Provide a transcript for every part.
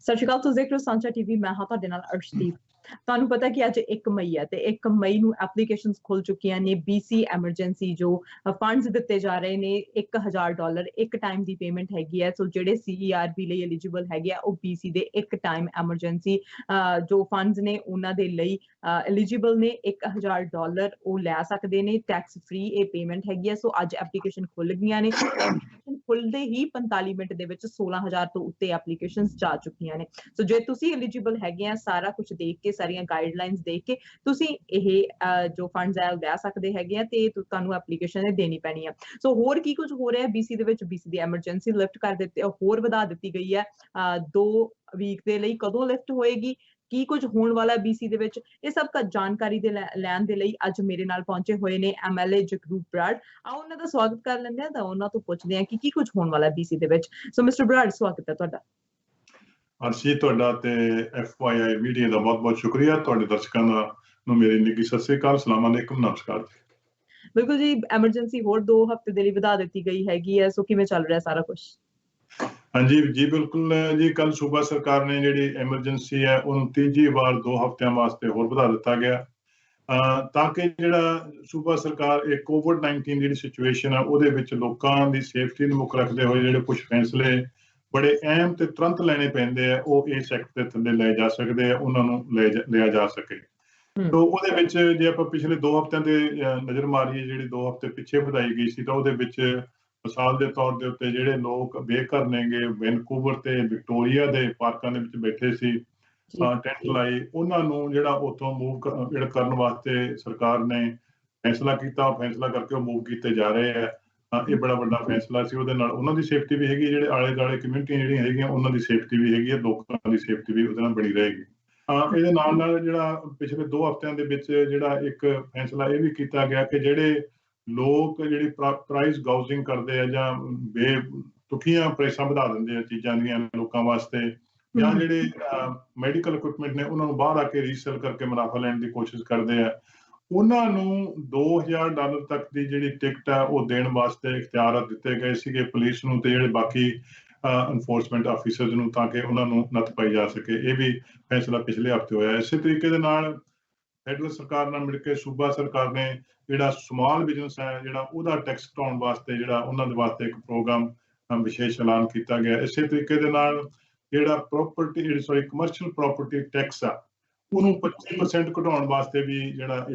ਸਤਿ ਸ਼੍ਰੀ ਅਕਾਲ। ਤੁਸੀਂ ਦੇਖ ਰਹੇ ਹੋ ਸਾਂਝਾ ਟੀਵੀ। ਮੈਂ ਹਾਂ ਤੁਹਾਡੇ ਨਾਲ ਅਰਸ਼ਦੀਪ। ਤੁਹਾਨੂੰ ਪਤਾ ਕਿ ਅੱਜ 1 ਮਈ ਹੈ ਤੇ 1 ਮਈ ਨੂੰ ਐਪਲੀਕੇਸ਼ਨਸ ਖੁੱਲ ਚੁੱਕੀਆਂ ਨੇ। BC ਐਮਰਜੈਂਸੀ ਜੋ ਫੰਡਸ ਦਿੱਤੇ ਜਾ ਰਹੇ ਨੇ, $1000 ਇੱਕ ਟਾਈਮ ਦੀ ਪੇਮੈਂਟ ਹੈਗੀ ਹੈ। ਸੋ ਜਿਹੜੇ CERB ਲਈ ਐਲੀਜੀਬਲ ਹੈਗੇ ਆ ਉਹ BC ਦੇ ਇੱਕ ਟਾਈਮ ਐਮਰਜੈਂਸੀ ਜੋ ਫੰਡਸ ਨੇ ਉਹਨਾਂ ਦੇ ਲਈ ਐਲੀਜੀਬਲ ਨੇ। $1000 ਉਹ ਲੈ ਸਕਦੇ ਨੇ, ਟੈਕਸ ਫ੍ਰੀ ਇਹ ਪੇਮੈਂਟ ਹੈਗੀ ਹੈ। ਸੋ ਅੱਜ ਐਪਲੀਕੇਸ਼ਨ ਖੁੱਲ ਗਈਆਂ ਨੇ। ਖੁੱਲਦੇ ਹੀ 45 ਮਿੰਟ ਦੇ ਵਿੱਚ 16000 ਤੋਂ ਉੱਤੇ ਐਪਲੀਕੇਸ਼ਨਸ ਜਾ ਚੁੱਕੀਆਂ ਨੇ। ਸੋ ਜੇ ਤੁਸੀਂ ਐਲੀਜੀਬਲ ਹੈਗੇ ਆ, ਸਾਰਾ ਕੁਝ ਦੇਖ ਕੇ, ਸਾਰੀਆਂ ਗਾਈਡਲਾਈਨਸ ਦੇਖ ਕੇ ਤੁਸੀਂ ਇਹ ਜੋ ਫੰਡਸ ਹੈ ਉਹ ਲੈ ਸਕਦੇ ਹੈਗੇ ਆ ਤੇ ਤੁਹਾਨੂੰ ਐਪਲੀਕੇਸ਼ਨ ਦੇਣੀ ਪੈਣੀ ਆ। ਸੋ ਹੋਰ ਕੀ ਕੁਝ ਹੋ ਰਿਹਾ BC ਦੇ ਵਿੱਚ? BC ਦੀ ਐਮਰਜੈਂਸੀ ਲਿਫਟ ਕਰ ਦਿੱਤੀ, ਹੋਰ ਵਧਾ ਦਿੱਤੀ ਗਈ ਹੈ 2 ਵੀਕ ਦੇ ਲਈ। ਕਦੋਂ ਲਿਫਟ ਹੋਏਗੀ, ਕੀ ਕੁਝ ਹੋਣ ਵਾਲਾ BC ਦੇ ਵਿੱਚ, ਇਹ ਸਭ ਜਾਣਕਾਰੀ ਦੇ ਲੈਣ ਦੇ ਲਈ ਅੱਜ ਮੇਰੇ ਨਾਲ ਪਹੁੰਚੇ ਹੋਏ ਨੇ MLA ਜਗਰੂਪ ਬਰਾੜ। ਆਓ ਉਹਨਾਂ ਦਾ ਸਵਾਗਤ ਕਰ ਲੈਂਦੇ ਹਾਂ ਤਾਂ ਉਹਨਾਂ ਤੋਂ ਪੁੱਛਦੇ ਹਾਂ ਕਿ ਕੀ ਕੁਝ ਹੋਣ ਵਾਲਾ BC ਦੇ ਵਿੱਚ। ਸੋ ਮਿਸਟਰ ਬਰਾੜ, ਸਵਾਗਤ ਹੈ ਤੁਹਾਡਾ। ਅਰਸ਼ੀ, ਤੁਹਾਡਾ ਤੇ FYI ਮੀਡੀਆ ਦਾ ਬਹੁਤ-ਬਹੁਤ ਸ਼ੁਕਰੀਆ। ਤੁਹਾਡੇ ਦਰਸ਼ਕਾਂ ਨੂੰ ਮੇਰੀ ਨਿੱਘੀ ਸਤਿ ਸ੍ਰੀ ਅਕਾਲ, ਸਲਾਮ ਅਲੈਕੁਮ, ਨਮਸਕਾਰ। ਬਿਲਕੁਲ ਜੀ, ਐਮਰਜੈਂਸੀ ਹੋਰ 2 ਹਫ਼ਤੇ ਦੇ ਲਈ ਵਧਾ ਦਿੱਤੀ ਗਈ ਹੈਗੀ ਹੈ। ਸੋ ਕਿਵੇਂ ਚੱਲ ਰਿਹਾ ਸਾਰਾ ਕੁਝ? ਹਾਂਜੀ ਜੀ, ਬਿਲਕੁਲ ਜੀ। ਕੱਲ ਸੂਬਾ ਸਰਕਾਰ ਨੇ ਜਿਹੜੀ ਐਮਰਜੈਂਸੀ ਹੈ ਉਹਨੂੰ ਤੀਜੀ ਵਾਰ 2 ਹਫ਼ਤਿਆਂ ਵਾਸਤੇ ਹੋਰ ਵਧਾ ਦਿੱਤਾ ਗਿਆ ਤਾਂ ਕਿ ਜਿਹੜਾ ਸੂਬਾ ਸਰਕਾਰ ਇਹ COVID-19 ਜਿਹੜੀ ਸਿਚੁਏਸ਼ਨ ਆ ਉਹਦੇ ਵਿੱਚ ਲੋਕਾਂ ਦੀ ਸੇਫਟੀ ਨੂੰ ਮੁੱਖ ਰੱਖਦੇ ਹੋਏ ਜਿਹੜੇ ਕੁਝ ਫੈਸਲੇ ਬੜੇ ਅਹਿਮ ਤੇ ਤੁਰੰਤ ਲੈਣੇ ਪੈਂਦੇ ਆ ਉਹ ਇਸ ਐਕਟ ਦੇ ਥੱਲੇ ਲਏ ਜਾ ਸਕਦੇ ਆ, ਉਹਨਾਂ ਨੂੰ ਲਿਆ ਜਾ ਸਕੇ। ਤੋ ਉਹਦੇ ਵਿੱਚ ਜੇ ਆਪਾਂ ਪਿਛਲੇ 2 ਹਫ਼ਤਿਆਂ ਦੇ ਨਜ਼ਰ ਮਾਰੀਏ, ਜਿਹੜੀ 2 ਹਫ਼ਤੇ ਪਿੱਛੇ ਵਧਾਈ ਗਈ ਸੀ, ਤਾਂ ਉਹਦੇ ਵਿੱਚ ਮਿਸਾਲ ਦੇ ਤੌਰ ਦੇ ਉੱਤੇ ਜਿਹੜੇ ਲੋਕ ਬੇਘਰ ਨੇਗੇ, ਵੈਨਕੂਵਰ ਤੇ ਵਿਕਟੋਰੀਆ ਦੇ ਪਾਰਕਾਂ ਦੇ ਵਿੱਚ ਬੈਠੇ ਸੀ, ਟੈਂਟ ਲਾਈ, ਉਹਨਾਂ ਨੂੰ ਜਿਹੜਾ ਉੱਥੋਂ ਮੂਵ ਕਰਨ ਵਾਸਤੇ ਸਰਕਾਰ ਨੇ ਫੈਸਲਾ ਕੀਤਾ। ਫੈਸਲਾ ਕਰਕੇ ਉਹ ਮੂਵ ਕੀਤੇ ਜਾ ਰਹੇ ਆ। ਇਹ ਬੜਾ ਵੱਡਾ ਫੈਸਲਾ ਸੀ। ਉਹਦੇ ਨਾਲ ਉਹਨਾਂ ਦੀ ਸੇਫਟੀ ਵੀ ਹੈਗੀ, ਜਿਹੜੇ ਆਲੇ ਦੁਆਲੇ ਕਮਿਊਨਿਟੀਆਂ ਜਿਹੜੀਆਂ ਹੈਗੀਆਂ ਉਹਨਾਂ ਦੀ ਸੇਫਟੀ ਵੀ ਹੈਗੀ ਹੈ, ਲੋਕਾਂ ਦੀ ਸੇਫਟੀ ਵੀ ਉਹਦੇ ਨਾਲ ਬਣੀ ਰਹੇਗੀ। ਇਹਦੇ ਨਾਲ ਜਿਹੜਾ ਪਿਛਲੇ 2 ਹਫ਼ਤਿਆਂ ਦੇ ਵਿੱਚ ਜਿਹੜਾ ਇੱਕ ਫੈਸਲਾ ਇਹ ਵੀ ਕੀਤਾ ਗਿਆ ਕਿ ਜਿਹੜੇ ਲੋਕ ਜਿਹੜੀ ਪ੍ਰਾਈਸ ਗਾਊਜ਼ਿੰਗ ਕਰਦੇ ਆ ਜਾਂ ਬੇਤੁਕੀਆਂ ਪ੍ਰਾਈਸਾਂ ਵਧਾ ਦਿੰਦੇ ਆ ਚੀਜ਼ਾਂ ਦੀਆਂ ਲੋਕਾਂ ਵਾਸਤੇ, ਜਾਂ ਜਿਹੜੇ ਮੈਡੀਕਲ ਇਕੁਇਪਮੈਂਟ ਨੇ ਉਹਨਾਂ ਨੂੰ ਬਾਹਰ ਆ ਕੇ ਰੀਸੇਲ ਕਰਕੇ ਮੁਨਾਫਾ ਲੈਣ ਦੀ ਕੋਸ਼ਿਸ਼ ਕਰਦੇ ਆ, ਉਹਨਾਂ ਨੂੰ $2000 ਤੱਕ ਦੀ ਜਿਹੜੀ ਟਿਕਟ ਆ ਉਹ ਦੇਣ ਵਾਸਤੇ ਇਖਤਿਆਰ ਦਿੱਤੇ ਗਏ ਸੀਗੇ ਪੁਲਿਸ ਨੂੰ ਤੇ ਜਿਹੜੇ ਬਾਕੀ ਐਨਫੋਰਸਮੈਂਟ ਆਫੀਸਰਸ ਨੂੰ, ਤਾਂ ਕਿ ਉਹਨਾਂ ਨੂੰ ਨੱਥ ਪਾਈ ਜਾ ਸਕੇ। ਇਹ ਵੀ ਫੈਸਲਾ ਪਿਛਲੇ ਹਫ਼ਤੇ ਹੋਇਆ। ਇਸੇ ਤਰੀਕੇ ਦੇ ਨਾਲ ਫੈਡਰਲ ਸਰਕਾਰ ਨਾਲ ਮਿਲ ਕੇ ਸੂਬਾ ਸਰਕਾਰ ਨੇ ਜਿਹੜਾ ਸਮਾਲ ਬਿਜ਼ਨਸ ਹੈ ਜਿਹੜਾ ਉਹਦਾ ਟੈਕਸ ਘਟਾਉਣ ਵਾਸਤੇ ਜਿਹੜਾ ਉਹਨਾਂ ਦੇ ਵਾਸਤੇ ਇੱਕ ਪ੍ਰੋਗਰਾਮ ਵਿਸ਼ੇਸ਼ ਐਲਾਨ ਕੀਤਾ ਗਿਆ। ਇਸੇ ਤਰੀਕੇ ਦੇ ਨਾਲ ਜਿਹੜਾ ਕਮਰਸ਼ੀਅਲ ਪ੍ਰਾਪਰਟੀ ਟੈਕਸ ਆ ਉਹਨੂੰ 25% ਘਟਾਉਣ ਵਾਸਤੇ ਵੀ ਜਿਹੜਾ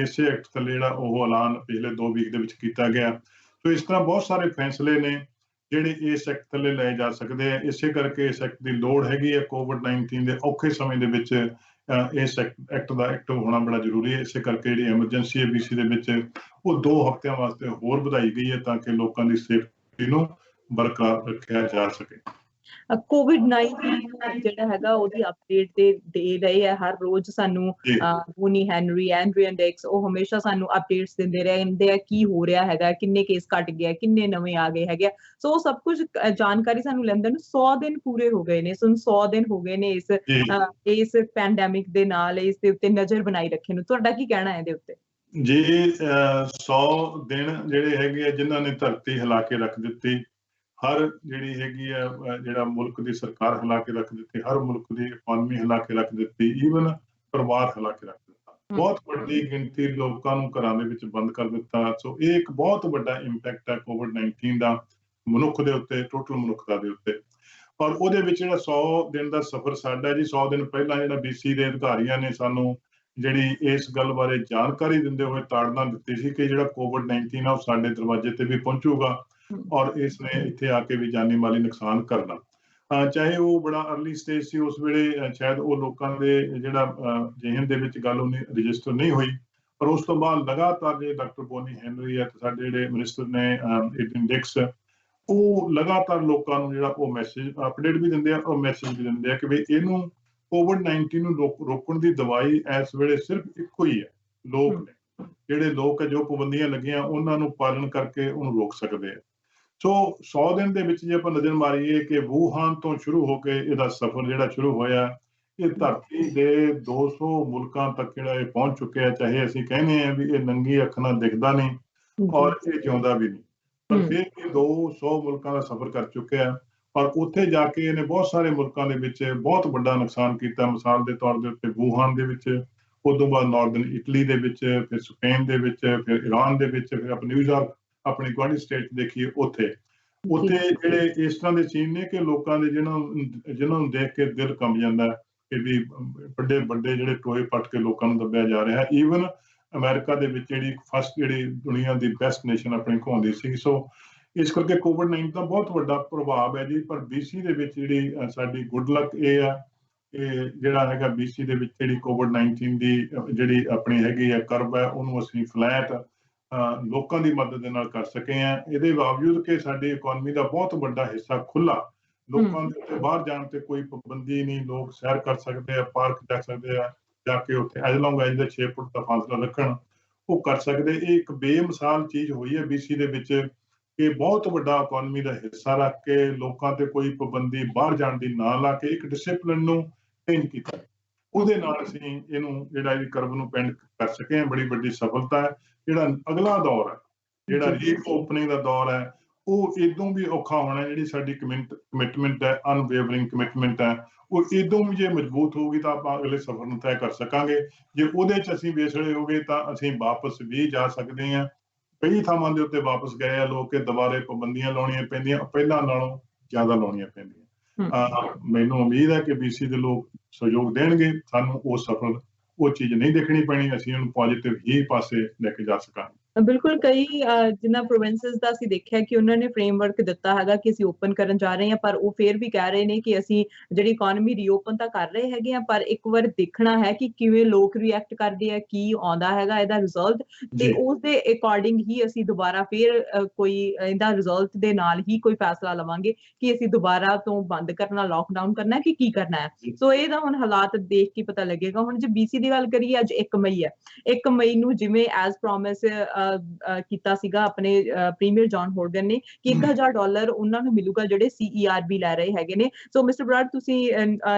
ਇਸੇ ਐਕਟ ਥੱਲੇ ਜਿਹੜਾ ਉਹ ਐਲਾਨ ਪਿਛਲੇ 2 ਵੀਕ ਦੇ ਵਿੱਚ ਕੀਤਾ ਗਿਆ। ਸੋ ਇਸ ਤਰ੍ਹਾਂ ਬਹੁਤ ਸਾਰੇ ਫੈਸਲੇ ਨੇ ਜਿਹੜੇ ਇਸ ਐਕਟ ਥੱਲੇ ਲਏ ਜਾ ਸਕਦੇ ਆ। ਇਸੇ ਕਰਕੇ ਇਸ ਐਕਟ ਦੀ ਲੋੜ ਹੈਗੀ ਹੈ। COVID-19 ਦੇ ਔਖੇ ਸਮੇਂ ਦੇ ਵਿੱਚ ਇਸ ਐਕਟ ਦਾ ਐਕਟਿਵ ਹੋਣਾ ਬੜਾ ਜ਼ਰੂਰੀ ਹੈ। ਇਸੇ ਕਰਕੇ ਜਿਹੜੀ ਐਮਰਜੈਂਸੀ ਹੈ BC ਦੇ ਵਿੱਚ ਉਹ 2 ਹਫ਼ਤਿਆਂ ਵਾਸਤੇ ਹੋਰ ਵਧਾਈ ਗਈ ਹੈ ਤਾਂ ਕਿ ਲੋਕਾਂ ਦੀ ਸੇਫਟੀ ਨੂੰ ਬਰਕਰਾਰ ਰੱਖਿਆ ਜਾ ਸਕੇ। COVID-19 ਜਿਹੜਾ ਹੈਗਾ ਉਹਦੀ ਅਪਡੇਟ ਦੇ ਰਹੇ ਆ ਹਰ ਰੋਜ਼ ਸਾਨੂੰ। ਬੋਨੀ ਹੈਨਰੀ, ਐਂਡਰੀਅਨ ਡਿਕਸ, ਉਹ ਹਮੇਸ਼ਾ ਸਾਨੂੰ ਅਪਡੇਟਸ ਦਿੰਦੇ ਰਹਿੰਦੇ ਆ ਕੀ ਹੋ ਰਿਹਾ ਹੈਗਾ, ਕਿੰਨੇ ਕੇਸ ਘਟ ਗਏ, ਕਿੰਨੇ ਨਵੇਂ ਆ ਗਏ ਹੈਗੇ। ਸੋ ਸਭ ਕੁਝ ਜਾਣਕਾਰੀ ਸਾਨੂੰ ਲੈਂਦੇ ਨੂੰ 100 ਦਿਨ ਪੂਰੇ ਹੋ ਗਏ ਨੇ। 100 ਦਿਨ ਹੋ ਗਏ ਨੇ ਇਸ ਪੈਂਡੈਮਿਕ ਦੇ ਨਾਲ, ਇਸ ਦੇ ਉੱਤੇ ਨਜ਼ਰ ਬਣਾਈ ਰੱਖੇ ਨੂੰ। ਤੁਹਾਡਾ ਕੀ ਕਹਿਣਾ ਹੈ ਇਹਦੇ ਉੱਤੇ? ਜੀ, 100 ਦਿਨ ਜਿਹੜੇ ਹੈਗੇ ਆ ਜਿਨ੍ਹਾਂ ਨੇ ਧਰਤੀ ਹਿਲਾ ਕੇ ਰੱਖ ਦਿੱਤੀ, ਹਰ ਜਿਹੜੀ ਹੈਗੀ ਆ ਜਿਹੜਾ ਮੁਲਕ ਦੀ ਸਰਕਾਰ ਹਿਲਾ ਕੇ ਰੱਖ ਦਿੱਤੀ, ਹਰ ਮੁਲਕ ਦੀ ਇਕਨੋਮੀ ਹਿਲਾ ਕੇ ਰੱਖ ਦਿੱਤੀ, ਈਵਨ ਪਰਿਵਾਰ ਹਿਲਾ ਕੇ ਰੱਖ ਦਿੱਤਾ, ਬਹੁਤ ਵੱਡੀ ਗਿਣਤੀ ਲੋਕਾਂ ਨੂੰ ਘਰਾਂ ਦੇ ਵਿੱਚ ਬੰਦ ਕਰ ਦਿੱਤਾ। ਸੋ ਇਹ ਇੱਕ ਬਹੁਤ ਵੱਡਾ ਇੰਪੈਕਟ ਹੈ COVID-19 ਦਾ ਮਨੁੱਖ ਦੇ ਉੱਤੇ, ਟੋਟਲ ਮਨੁੱਖਤਾ ਦੇ ਉੱਤੇ। ਔਰ ਉਹਦੇ ਵਿੱਚ ਜਿਹੜਾ 100 ਦਿਨ ਦਾ ਸਫ਼ਰ ਸਾਡਾ ਜੀ, 100 ਦਿਨ ਪਹਿਲਾਂ ਜਿਹੜਾ BC ਦੇ ਅਧਿਕਾਰੀਆਂ ਨੇ ਸਾਨੂੰ ਜਿਹੜੀ ਇਸ ਗੱਲ ਬਾਰੇ ਜਾਣਕਾਰੀ ਦਿੰਦੇ ਹੋਏ ਤਾੜਨਾ ਦਿੱਤੀ ਸੀ ਕਿ ਜਿਹੜਾ COVID-19 ਆ ਉਹ ਸਾਡੇ ਦਰਵਾਜ਼ੇ ਤੇ ਵੀ ਪਹੁੰਚੂਗਾ ਔਰ ਇਸ ਨੇ ਇੱਥੇ ਆ ਕੇ ਵੀ ਜਾਨੀ ਮਾਲੀ ਨੁਕਸਾਨ ਕਰਨਾ। ਚਾਹੇ ਉਹ ਬੜਾ ਅਰਲੀ ਸਟੇਜ ਸੀ ਉਸ ਵੇਲੇ, ਸ਼ਾਇਦ ਉਹ ਲੋਕਾਂ ਦੇ ਜਿਹੜਾ ਜ਼ਿਹਨ ਦੇ ਵਿੱਚ ਗੱਲ ਉਹਨੇ ਰਜਿਸਟਰ ਨਹੀਂ ਹੋਈ, ਪਰ ਉਸ ਤੋਂ ਬਾਅਦ ਲਗਾਤਾਰ ਜਿਹੜੇ ਡਾਕਟਰ ਬੋਨੀ ਹੈਨਰੀ ਹੈ ਤੇ ਸਾਡੇ ਜਿਹੜੇ ਮਿਨਿਸਟਰ ਨੇ ਐਂਡਰੀਅਨ ਡਿਕਸ, ਉਹ ਲਗਾਤਾਰ ਲੋਕਾਂ ਨੂੰ ਜਿਹੜਾ ਉਹ ਮੈਸੇਜ ਅਪਡੇਟ ਵੀ ਦਿੰਦੇ ਆ ਔਰ ਮੈਸੇਜ ਵੀ ਦਿੰਦੇ ਆ ਕਿ ਵੀ ਇਹਨੂੰ COVID-19 ਨੂੰ ਰੋਕਣ ਦੀ ਦਵਾਈ ਇਸ ਵੇਲੇ ਸਿਰਫ ਇੱਕੋ ਹੀ ਹੈ। ਲੋਕ ਨੇ ਜਿਹੜੇ ਲੋਕ ਜੋ ਪਾਬੰਦੀਆਂ ਲੱਗੀਆਂ ਉਹਨਾਂ ਨੂੰ ਪਾਲਣ ਕਰਕੇ ਉਹਨੂੰ ਰੋਕ ਸਕਦੇ ਆ। ਸੋ 100 ਦਿਨ ਦੇ ਵਿੱਚ ਜੇ ਆਪਾਂ ਨਜ਼ਰ ਮਾਰੀਏ ਕਿ ਵੂਹਾਨ ਤੋਂ ਸ਼ੁਰੂ ਹੋ ਕੇ ਇਹਦਾ ਸਫ਼ਰ ਜਿਹੜਾ ਸ਼ੁਰੂ ਹੋਇਆ, ਇਹ ਧਰਤੀ ਦੇ 200 ਮੁਲਕਾਂ ਤੱਕ ਜਿਹੜਾ ਇਹ ਪਹੁੰਚ ਚੁੱਕਿਆ। ਚਾਹੇ ਅਸੀਂ ਕਹਿੰਦੇ ਹਾਂ ਵੀ ਇਹ ਨੰਗੀ ਅੱਖ ਨਾਲ ਦਿਖਦਾ ਨਹੀਂ ਔਰ ਇਹ ਜਿਉਂਦਾ ਵੀ ਨਹੀਂ, ਪਰ ਫਿਰ ਇਹ 200 ਮੁਲਕਾਂ ਦਾ ਸਫ਼ਰ ਕਰ ਚੁੱਕਿਆ ਪਰ ਉੱਥੇ ਜਾ ਕੇ ਇਹਨੇ ਬਹੁਤ ਸਾਰੇ ਮੁਲਕਾਂ ਦੇ ਵਿੱਚ ਬਹੁਤ ਵੱਡਾ ਨੁਕਸਾਨ ਕੀਤਾ। ਮਿਸਾਲ ਦੇ ਤੌਰ ਦੇ ਉੱਤੇ ਵੂਹਾਨ ਦੇ ਵਿੱਚ, ਉਦੋਂ ਬਾਅਦ ਨਾਰਦਰਨ ਇਟਲੀ ਦੇ ਵਿੱਚ, ਫਿਰ ਸਪੇਨ ਦੇ ਵਿੱਚ, ਫਿਰ ਈਰਾਨ ਦੇ ਵਿੱਚ, ਫਿਰ ਆਪਣੇ ਨਿਊਯਾਰਕ ਆਪਣੀ ਗੁਆਂਢੀ ਸਟੇਟ ਦੇਖੀਏ ਉੱਥੇ ਜਿਹੜੇ ਇਸ ਤਰ੍ਹਾਂ ਦੇ ਸੀਨ ਨੇ ਕਿ ਲੋਕਾਂ ਦੇ ਜਿਹਨਾਂ ਨੂੰ ਦੇਖ ਕੇ ਦਿਲ ਕੰਬ ਜਾਂਦਾ ਕਿ ਵੀ ਵੱਡੇ ਵੱਡੇ ਜਿਹੜੇ ਟੋਏ ਪੱਟ ਕੇ ਲੋਕਾਂ ਨੂੰ ਦੱਬਿਆ ਜਾ ਰਿਹਾ। ਈਵਨ ਅਮਰੀਕਾ ਦੇ ਵਿੱਚ ਜਿਹੜੀ ਫਸਟ ਜਿਹੜੀ ਦੁਨੀਆ ਦੀ ਬੈਸਟ ਨੇਸ਼ਨ ਆਪਣੀ ਕਹਾਉਂਦੀ ਸੀ। ਸੋ ਇਸ ਕਰਕੇ ਕੋਵਿਡ-19 ਦਾ ਬਹੁਤ ਵੱਡਾ ਪ੍ਰਭਾਵ ਹੈ ਜੀ। ਪਰ BC ਦੇ ਵਿੱਚ ਜਿਹੜੀ ਸਾਡੀ ਗੁੱਡ ਲੱਕ ਇਹ ਆ ਕਿ ਜਿਹੜਾ ਹੈਗਾ BC ਦੇ ਵਿੱਚ ਜਿਹੜੀ ਕੋਵਿਡ-19 ਦੀ ਜਿਹੜੀ ਆਪਣੀ ਹੈਗੀ ਹੈ ਕਰਵ ਹੈ, ਉਹਨੂੰ ਅਸੀਂ ਫਲੈਟ ਲੋਕਾਂ ਦੀ ਮਦਦ ਦੇ ਨਾਲ ਕਰ ਸਕੇ ਆ। ਇਹਦੇ ਬਾਵਜੂਦ ਕਿ ਸਾਡੀ ਇਕਨੋਮੀ ਦਾ ਬਹੁਤ ਵੱਡਾ ਹਿੱਸਾ ਖੁੱਲਾ, ਲੋਕਾਂ ਦੇ ਉੱਤੇ ਬਾਹਰ ਜਾਣ ਤੇ ਕੋਈ ਪਾਬੰਦੀ ਨਹੀਂ, ਲੋਕ ਸੈਰ ਕਰ ਸਕਦੇ ਆ, ਪਾਰਕ ਜਾ ਸਕਦੇ ਆ, ਜਾ ਕੇ ਉੱਥੇ ਐਜ਼ ਲੌਂਗ ਐਜ਼ ਦਾ 6 ਫੁੱਟ ਦਾ ਫਾਸਲਾ ਰੱਖਣ ਉਹ ਕਰ ਸਕਦੇ। ਇਹ ਇੱਕ ਬੇਮਿਸਾਲ ਚੀਜ਼ ਹੋਈ ਹੈ BC ਦੇ ਵਿੱਚ ਕਿ ਬਹੁਤ ਵੱਡਾ ਇਕਨੋਮੀ ਦਾ ਹਿੱਸਾ ਰੱਖ ਕੇ ਲੋਕਾਂ ਤੇ ਕੋਈ ਪਾਬੰਦੀ ਬਾਹਰ ਜਾਣ ਦੀ ਨਾ ਲਾ ਕੇ ਇੱਕ ਡਿਸਿਪਲਿਨ ਨੂੰ ਚੇਂਜ ਕੀਤਾ। ਉਹਦੇ ਨਾਲ ਅਸੀਂ ਇਹਨੂੰ ਜਿਹੜਾ ਇਹ ਕਰਵ ਨੂੰ ਪੈਂਡ ਕਰ ਸਕੇ ਹਾਂ। ਬੜੀ ਵੱਡੀ ਸਫਲਤਾ ਹੈ। ਜਿਹੜਾ ਅਗਲਾ ਦੌਰ ਹੈ, ਜਿਹੜਾ ਰੀਓਪਨਿੰਗ ਦਾ ਦੌਰ ਹੈ, ਉਹ ਇਦੋਂ ਵੀ ਔਖਾ ਹੋਣਾ। ਜਿਹੜੀ ਸਾਡੀ ਕਮਿਟਮੈਂਟ ਹੈ, ਅਨਵੇਵਰਿੰਗ ਕਮਿਟਮੈਂਟ ਹੈ, ਉਹ ਇਦੋਂ ਵੀ ਜੇ ਮਜ਼ਬੂਤ ਹੋਊਗੀ ਤਾਂ ਆਪਾਂ ਅਗਲੇ ਸਫ਼ਰ ਨੂੰ ਤੈਅ ਕਰ ਸਕਾਂਗੇ। ਜੇ ਉਹਦੇ 'ਚ ਅਸੀਂ ਵੇਸਲੇ ਹੋ ਗਏ ਤਾਂ ਅਸੀਂ ਵਾਪਸ ਵੀ ਜਾ ਸਕਦੇ ਹਾਂ। ਕਈ ਥਾਵਾਂ ਦੇ ਉੱਤੇ ਵਾਪਸ ਗਏ ਆ ਲੋਕ ਕਿ ਦੁਬਾਰੇ ਪਾਬੰਦੀਆਂ ਲਾਉਣੀਆਂ ਪੈਂਦੀਆਂ, ਪਹਿਲਾਂ ਨਾਲੋਂ ਜ਼ਿਆਦਾ ਲਾਉਣੀਆਂ ਪੈਂਦੀਆਂ। ਮੈਨੂੰ ਉਮੀਦ ਹੈ ਕਿ BC ਦੇ ਲੋਕ ਸਹਿਯੋਗ ਦੇਣਗੇ, ਸਾਨੂੰ ਉਹ ਸਫਲ ਉਹ ਚੀਜ਼ ਨਹੀਂ ਦੇਖਣੀ ਪੈਣੀ, ਅਸੀਂ ਉਹਨੂੰ ਪੋਜ਼ਿਟਿਵ ਹੀ ਪਾਸੇ ਲੈ ਕੇ ਜਾ ਸਕਾਂਗੇ। ਬਿਲਕੁਲ ਕਈ ਜਿਨ੍ਹਾਂ ਪ੍ਰੋਵਿੰਸਸ ਦਾ ਅਸੀਂ ਦੇਖਿਆ ਕਿ ਉਹਨਾਂ ਨੇ ਫਰੇਮਵਰਕ ਦਿੱਤਾ ਹੈਗਾ ਕਿ ਅਸੀਂ ਓਪਨ ਕਰਨ ਜਾ ਰਹੇ ਹਾਂ, ਪਰ ਉਹ ਫੇਰ ਵੀ ਕਹਿ ਰਹੇ ਨੇ ਕਿ ਅਸੀਂ ਜਿਹੜੀ ਇਕਨੋਮੀ ਰੀਓਪਨ ਤਾਂ ਕਰ ਰਹੇ ਹੈਗੇ ਆ, ਪਰ ਇੱਕ ਵਾਰ ਦੇਖਣਾ ਹੈ ਕਿ ਕਿਵੇਂ ਲੋਕ ਰਿਐਕਟ ਕਰਦੇ ਆ, ਕੀ ਆਉਂਦਾ ਹੈਗਾ ਇਹਦਾ ਰਿਜ਼ਲਟ, ਤੇ ਉਸ ਦੇ ਅਕੋਰਡਿੰਗ ਹੀ ਅਸੀਂ ਦੁਬਾਰਾ ਫੇਰ ਕੋਈ ਇਹਦਾ ਰਿਜ਼ਲਟ ਦੇ ਨਾਲ ਹੀ ਕੋਈ ਫੈਸਲਾ ਲਵਾਂਗੇ ਕਿ ਅਸੀਂ ਦੁਬਾਰਾ ਤੋਂ ਬੰਦ ਕਰਨਾ, ਲੋਕਡਾਊਨ ਕਰਨਾ ਕਿ ਕੀ ਕਰਨਾ ਹੈ। ਸੋ ਇਹਦਾ ਹੁਣ ਹਾਲਾਤ ਦੇਖ ਕੇ ਪਤਾ ਲੱਗੇਗਾ। ਹੁਣ ਜੇ BC ਦੀ ਗੱਲ ਕਰੀਏ, ਅੱਜ 1 ਮਈ ਹੈ। 1 ਮਈ ਨੂੰ ਜਿਵੇਂ ਐਜ਼ ਪ੍ਰੋਮਿਸ ਕੀਤਾ ਸੀਗਾ ਆਪਣੇ ਪ੍ਰੀਮੀਅਰ ਜੌਨ ਹੋਰਗਨ ਨੇ ਕਿ $1000 ਉਹਨਾਂ ਨੂੰ ਮਿਲੂਗਾ ਜਿਹੜੇ CERB ਲੈ ਰਹੇ ਹੈਗੇ ਨੇ। ਸੋ ਮਿਸਟਰ ਬਰਾੜ, ਤੁਸੀਂ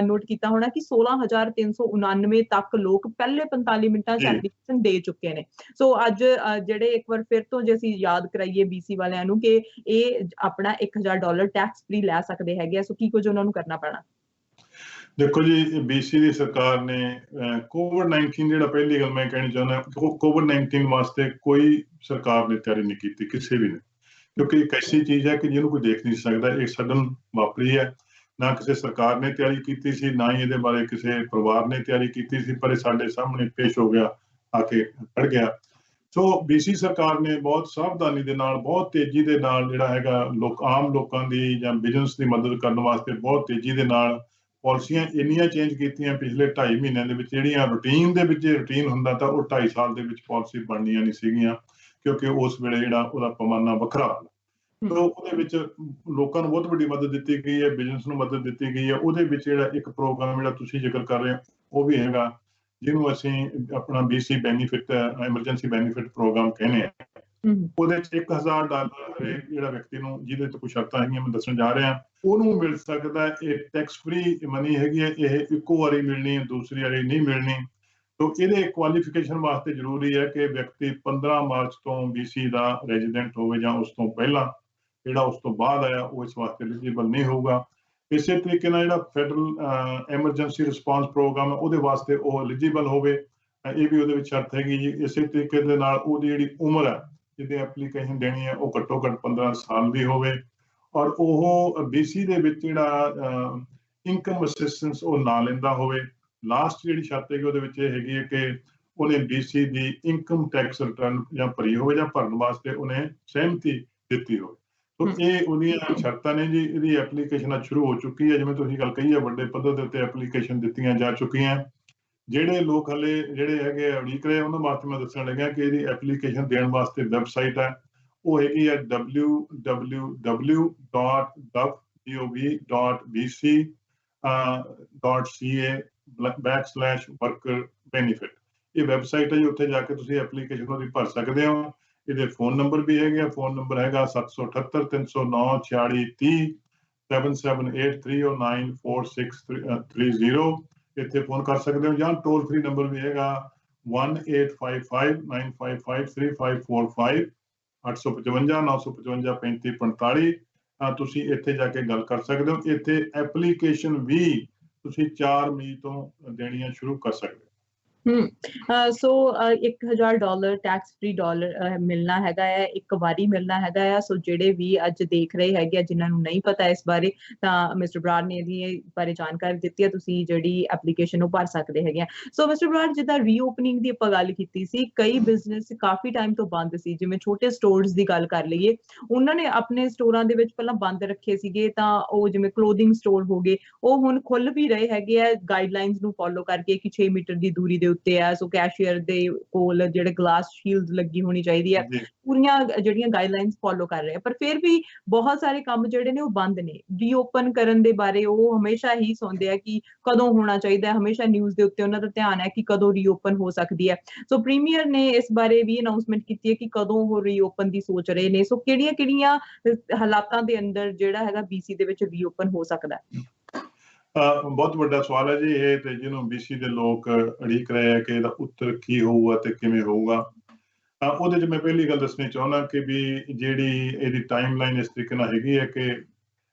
ਨੋਟ ਕੀਤਾ ਹੋਣਾ ਕਿ 16,399 ਤੱਕ ਲੋਕ ਪਹਿਲੇ 45 ਮਿੰਟਾਂ 'ਚ ਐਪਲੀਕੇਸ਼ਨ ਦੇ ਚੁੱਕੇ ਨੇ। ਸੋ ਅੱਜ ਜਿਹੜੇ ਇੱਕ ਵਾਰ ਫਿਰ ਤੋਂ ਜੇ ਅਸੀਂ ਯਾਦ ਕਰਾਈਏ BC ਵਾਲਿਆਂ ਨੂੰ ਕਿ ਇਹ ਆਪਣਾ $1000 ਟੈਕਸ ਫ੍ਰੀ ਲੈ ਸਕਦੇ ਹੈਗੇ ਆ, ਸੋ ਕੀ ਕੁਝ ਉਹਨਾਂ ਨੂੰ ਕਰਨਾ ਪੈਣਾ? ਦੇਖੋ ਜੀ, BC ਦੀ ਸਰਕਾਰ ਨੇ ਕੋਵਿਡ-19 ਜਿਹੜਾ ਪਹਿਲੀ ਗੱਲ ਮੈਂ ਕਹਿਣੀ ਚਾਹੁੰਦਾ, ਕੋਵਿਡ-19 ਵਾਸਤੇ ਕੋਈ ਸਰਕਾਰ ਨੇ ਤਿਆਰੀ ਨਹੀਂ ਕੀਤੀ, ਕਿਸੇ ਵੀ ਨੇ, ਕਿਉਂਕਿ ਇੱਕ ਐਸੀ ਚੀਜ਼ ਹੈ ਕਿ ਜਿਹਨੂੰ ਕੋਈ ਦੇਖ ਨਹੀਂ ਸਕਦਾ। ਇਹ ਸਡਨ ਵਾਪਰੀ ਹੈ, ਨਾ ਕਿਸੇ ਸਰਕਾਰ ਨੇ ਤਿਆਰੀ ਕੀਤੀ ਸੀ, ਨਾ ਹੀ ਇਹਦੇ ਬਾਰੇ ਕਿਸੇ ਪਰਿਵਾਰ ਨੇ ਤਿਆਰੀ ਕੀਤੀ ਸੀ, ਪਰ ਇਹ ਸਾਡੇ ਸਾਹਮਣੇ ਪੇਸ਼ ਹੋ ਗਿਆ, ਆ ਕੇ ਖੜ ਗਿਆ। ਸੋ BC ਸਰਕਾਰ ਨੇ ਬਹੁਤ ਸਾਵਧਾਨੀ ਦੇ ਨਾਲ, ਬਹੁਤ ਤੇਜ਼ੀ ਦੇ ਨਾਲ ਜਿਹੜਾ ਹੈਗਾ ਆਮ ਲੋਕਾਂ ਦੀ ਜਾਂ ਬਿਜ਼ਨਸ ਦੀ ਮਦਦ ਕਰਨ ਵਾਸਤੇ ਬਹੁਤ ਤੇਜ਼ੀ ਦੇ ਨਾਲ ਪਾਲਿਸੀਆਂ ਇੰਨੀਆਂ ਚੇਂਜ ਕੀਤੀਆਂ ਪਿਛਲੇ 2.5 ਮਹੀਨਿਆਂ ਦੇ ਵਿੱਚ, ਜਿਹੜੀਆਂ ਰੂਟੀਨ ਦੇ ਵਿੱਚ ਰੂਟੀਨ ਹੁੰਦਾ ਤਾਂ ਉਹ 2.5 ਸਾਲ ਦੇ ਵਿੱਚ ਪਾਲਿਸੀ ਬਣਨੀਆਂ ਨਹੀਂ ਸੀਗੀਆਂ, ਕਿਉਂਕਿ ਉਸ ਵੇਲੇ ਜਿਹੜਾ ਉਹਦਾ ਪੈਮਾਨਾ ਵੱਖਰਾ। ਸੋ ਉਹਦੇ ਵਿੱਚ ਲੋਕਾਂ ਨੂੰ ਬਹੁਤ ਵੱਡੀ ਮਦਦ ਦਿੱਤੀ ਗਈ ਹੈ, ਬਿਜ਼ਨਸ ਨੂੰ ਮਦਦ ਦਿੱਤੀ ਗਈ ਹੈ। ਉਹਦੇ ਵਿੱਚ ਜਿਹੜਾ ਇੱਕ ਪ੍ਰੋਗਰਾਮ ਜਿਹੜਾ ਤੁਸੀਂ ਜ਼ਿਕਰ ਕਰ ਰਹੇ ਹੋ ਉਹ ਵੀ ਹੈਗਾ, ਜਿਹਨੂੰ ਅਸੀਂ ਆਪਣਾ BC benefit emergency benefit programme ਕਹਿੰਦੇ ਆ। ਉਹਦੇ 'ਚ $1000 ਹਰੇਕ ਜਿਹੜਾ ਵਿਅਕਤੀ ਨੂੰ, ਜਿਹਦੇ 'ਚ ਕੁਝ ਸ਼ਰਤਾਂ ਹੈਗੀਆਂ ਮੈਂ ਦੱਸਣ ਜਾ ਰਿਹਾ, ਉਹਨੂੰ ਮਿਲ ਸਕਦਾ। ਇਹ ਟੈਕਸ ਫ੍ਰੀ ਮਨੀ ਹੈਗੀ ਹੈ, ਇਹ ਇੱਕੋ ਵਾਰੀ ਮਿਲਣੀ ਹੈ, ਦੂਸਰੀ ਵਾਰੀ ਨਹੀਂ ਮਿਲਣੀ। ਤੋ ਇਹਦੇ ਕੁਆਲੀਫਿਕੇਸ਼ਨ ਵਾਸਤੇ ਜ਼ਰੂਰੀ ਹੈ ਕਿ ਵਿਅਕਤੀ 15 ਮਾਰਚ ਤੋਂ BC ਦਾ ਰੈਜ਼ੀਡੈਂਟ ਹੋਵੇ ਜਾਂ ਉਸ ਤੋਂ ਪਹਿਲਾਂ। ਜਿਹੜਾ ਉਸ ਤੋਂ ਬਾਅਦ ਆਇਆ ਉਹ ਇਸ ਵਾਸਤੇ ਐਲੀਜੀਬਲ ਨਹੀਂ ਹੋਊਗਾ। ਇਸੇ ਤਰੀਕੇ ਨਾਲ ਜਿਹੜਾ ਫੈਡਰਲ ਐਮਰਜੈਂਸੀ ਰਿਸਪਾਂਸ ਪ੍ਰੋਗਰਾਮ ਹੈ ਉਹਦੇ ਵਾਸਤੇ ਉਹ ਐਲੀਜੀਬਲ ਹੋਵੇ, ਇਹ ਵੀ ਉਹਦੇ ਵਿੱਚ ਸ਼ਰਤ ਹੈਗੀ ਜੀ। ਇਸੇ ਤਰੀਕੇ ਦੇ ਨਾਲ ਉਹਦੀ ਜਿਹੜੀ ਉਮਰ ਹੈ ਜਿਹਦੇ ਐਪਲੀਕੇਸ਼ਨ ਦੇਣੀ ਹੈ ਉਹ ਘੱਟੋ ਘੱਟ 15 ਸਾਲ ਦੀ ਹੋਵੇ, ਔਰ ਉਹ BC ਦੇ ਵਿੱਚ ਜਿਹੜਾ ਇਨਕਮ ਅਸਿਸਟੈਂਸ ਉਹ ਨਾ ਲੈਂਦਾ ਹੋਵੇ। ਲਾਸਟ ਜਿਹੜੀ ਸ਼ਰਤ ਹੈਗੀ ਉਹਦੇ ਵਿੱਚ ਇਹ ਹੈਗੀ ਹੈ ਕਿ ਉਹਨੇ BC ਦੀ ਇਨਕਮ ਟੈਕਸ ਰਿਟਰਨ ਜਾਂ ਭਰੀ ਹੋਵੇ ਜਾਂ ਭਰਨ ਵਾਸਤੇ ਉਹਨੇ ਸਹਿਮਤੀ ਦਿੱਤੀ ਹੋਵੇ। ਸੋ ਇਹ ਉਹਦੀਆਂ ਸ਼ਰਤਾਂ ਨੇ ਜੀ। ਇਹਦੀ ਐਪਲੀਕੇਸ਼ਨ ਸ਼ੁਰੂ ਹੋ ਚੁੱਕੀ ਹੈ, ਜਿਵੇਂ ਤੁਸੀਂ ਗੱਲ ਕਹੀ ਹੈ, ਵੱਡੇ ਪੱਧਰ ਦੇ ਉੱਤੇ ਐਪਲੀਕੇਸ਼ਨ ਦਿੱਤੀਆਂ ਜਾ ਚੁੱਕੀਆਂ। ਜਿਹੜੇ ਲੋਕ ਹਲੇ ਜਿਹੜੇ ਹੈਗੇ ਉਡੀਕ ਰਹੇ, ਉਹਨਾਂ ਵਾਸਤੇ ਮੈਂ ਦੱਸਣ ਲੱਗਿਆ ਕਿ ਇਹਦੀ ਐਪਲੀਕੇਸ਼ਨ ਦੇਣ ਵਾਸਤੇ ਵੈਬਸਾਈਟ ਹੈ, ਉਹ ਹੈਗੀ ਹੈ www.gov.bc.ca/worker benefit। ਇਹ ਵੈਬਸਾਈਟ ਹੈ ਜੀ, ਉੱਥੇ ਜਾ ਕੇ ਤੁਸੀਂ ਐਪਲੀਕੇਸ਼ਨ ਉਹਦੀ ਭਰ ਸਕਦੇ ਹੋ। ਇਹਦੇ ਫੋਨ ਨੰਬਰ ਵੀ ਹੈਗੇ, ਫੋਨ ਨੰਬਰ ਹੈਗਾ 778-309-4630, 7783094630। ਇੱਥੇ ਫੋਨ ਕਰ ਸਕਦੇ ਹੋ, ਜਾਂ ਟੋਲ ਫ੍ਰੀ ਨੰਬਰ ਵੀ ਹੈਗਾ 1-855-955-3545, 855-955-3545। ਤੁਸੀਂ ਇੱਥੇ ਜਾ ਕੇ ਗੱਲ ਕਰ ਸਕਦੇ ਹੋ। ਇੱਥੇ ਐਪਲੀਕੇਸ਼ਨ ਵੀ ਤੁਸੀਂ 4 ਮਈ ਤੋਂ ਦੇਣੀਆਂ ਸ਼ੁਰੂ ਕਰ ਸਕਦੇ ਹੋ। ਸੋ $1000 ਟੈਕਸ ਫ੍ਰੀ ਡਾਲਰ ਮਿਲਣਾ ਹੈਗਾ ਹੈ, ਇੱਕ ਵਾਰੀ ਮਿਲਣਾ ਹੈਗਾ ਆ। ਸੋ ਜਿਹੜੇ ਵੀ ਅੱਜ ਦੇਖ ਰਹੇ ਹੈਗੇ ਆ, ਜਿਨ੍ਹਾਂ ਨੂੰ ਨਹੀਂ ਪਤਾ ਇਸ ਬਾਰੇ, ਤਾਂ ਮਿਸਟਰ ਬਰਾੜ ਨੇ ਇਹਦੀ ਬਾਰੇ ਜਾਣਕਾਰੀ ਦਿੱਤੀ ਹੈ। ਤੁਸੀਂ ਜਿਹੜੀ ਐਪਲੀਕੇਸ਼ਨ ਉਹ ਭਰ ਸਕਦੇ ਹੈਗੇ ਆ। ਸੋ ਮਿਸਟਰ ਬਰਾੜ, ਜਿੱਦਾਂ ਰੀਓਪਨਿੰਗ ਦੀ ਆਪਾਂ ਗੱਲ ਕੀਤੀ ਸੀ, ਕਈ ਬਿਜ਼ਨਸ ਕਾਫੀ ਟਾਈਮ ਤੋਂ ਬੰਦ ਸੀ। ਜਿਵੇਂ ਛੋਟੇ ਸਟੋਰਸ ਦੀ ਗੱਲ ਕਰ ਲਈਏ, ਉਹਨਾਂ ਨੇ ਆਪਣੇ ਸਟੋਰਾਂ ਦੇ ਵਿੱਚ ਪਹਿਲਾਂ ਬੰਦ ਰੱਖੇ ਸੀਗੇ, ਤਾਂ ਉਹ ਜਿਵੇਂ ਕਲੋਥਿੰਗ ਸਟੋਰ ਹੋ ਗਏ, ਉਹ ਹੁਣ ਖੁੱਲ ਵੀ ਰਹੇ ਹੈਗੇ ਆ ਗਾਈਡਲਾਈਨਸ ਨੂੰ ਫੋਲੋ ਕਰਕੇ ਕਿ 6 ਮੀਟਰ ਦੀ ਦੂਰੀ ਦੇ ਉੱਤੇ ਆ। ਸੋ ਕੈਸ਼ੀਅਰ ਦੇ ਕੋਲ ਜਿਹੜੇ ਗਲਾਸ ਸ਼ੀਲਡ ਲੱਗੀ ਹੋਣੀ ਚਾਹੀਦੀ ਹੈ, ਪੂਰੀਆਂ ਜਿਹੜੀਆਂ ਗਾਈਡਲਾਈਨਸ ਫੋਲੋ ਕਰ ਰਹੇ ਆ। ਪਰ ਫਿਰ ਵੀ ਬਹੁਤ ਸਾਰੇ ਕੰਮ ਜਿਹੜੇ ਨੇ ਉਹ ਬੰਦ ਨੇ। ਰੀਓਪਨ ਕਰਨ ਦੇ ਬਾਰੇ ਉਹ ਹਮੇਸ਼ਾ ਹੀ ਸੁਣਦੇ ਆ ਕਿ ਕਦੋਂ ਹੋਣਾ ਚਾਹੀਦਾ ਹੈ, ਹਮੇਸ਼ਾ ਨਿਊਜ਼ ਦੇ ਉੱਤੇ ਉਹਨਾਂ ਦਾ ਧਿਆਨ ਹੈ ਕਿ ਕਦੋਂ ਰੀਓਪਨ ਹੋ ਸਕਦੀ ਹੈ। ਸੋ ਪ੍ਰੀਮੀਅਰ ਨੇ ਇਸ ਬਾਰੇ ਵੀ ਅਨਾਉਂਸਮੈਂਟ ਕੀਤੀ ਹੈ ਕਿ ਕਦੋਂ ਉਹ ਰੀਓਪਨ ਦੀ ਸੋਚ ਰਹੇ ਨੇ। ਸੋ ਕਿਹੜੀਆਂ ਹਾਲਾਤਾਂ ਦੇ ਅੰਦਰ ਜਿਹੜਾ ਹੈਗਾ BC ਦੇ ਵਿੱਚ ਰੀਓਪਨ ਹੋ ਸਕਦਾ ਹੈ? ਬਹੁਤ ਵੱਡਾ ਸਵਾਲ ਹੈ ਜੀ ਇਹ, ਤੇ ਜਿਹਨੂੰ BC ਦੇ ਲੋਕ ਉਡੀਕ ਰਹੇ ਹੈ ਕਿ ਇਹਦਾ ਉੱਤਰ ਕੀ ਹੋਊਗਾ ਤੇ ਕਿਵੇਂ ਹੋਊਗਾ। ਉਹਦੇ 'ਚ ਮੈਂ ਪਹਿਲੀ ਗੱਲ ਦੱਸਣੀ ਚਾਹੁੰਦਾ ਕਿ ਵੀ ਜਿਹੜੀ ਇਹਦੀ ਟਾਈਮ ਲਾਈਨ ਇਸ ਤਰੀਕੇ ਨਾਲ ਹੈਗੀ ਹੈ ਕਿ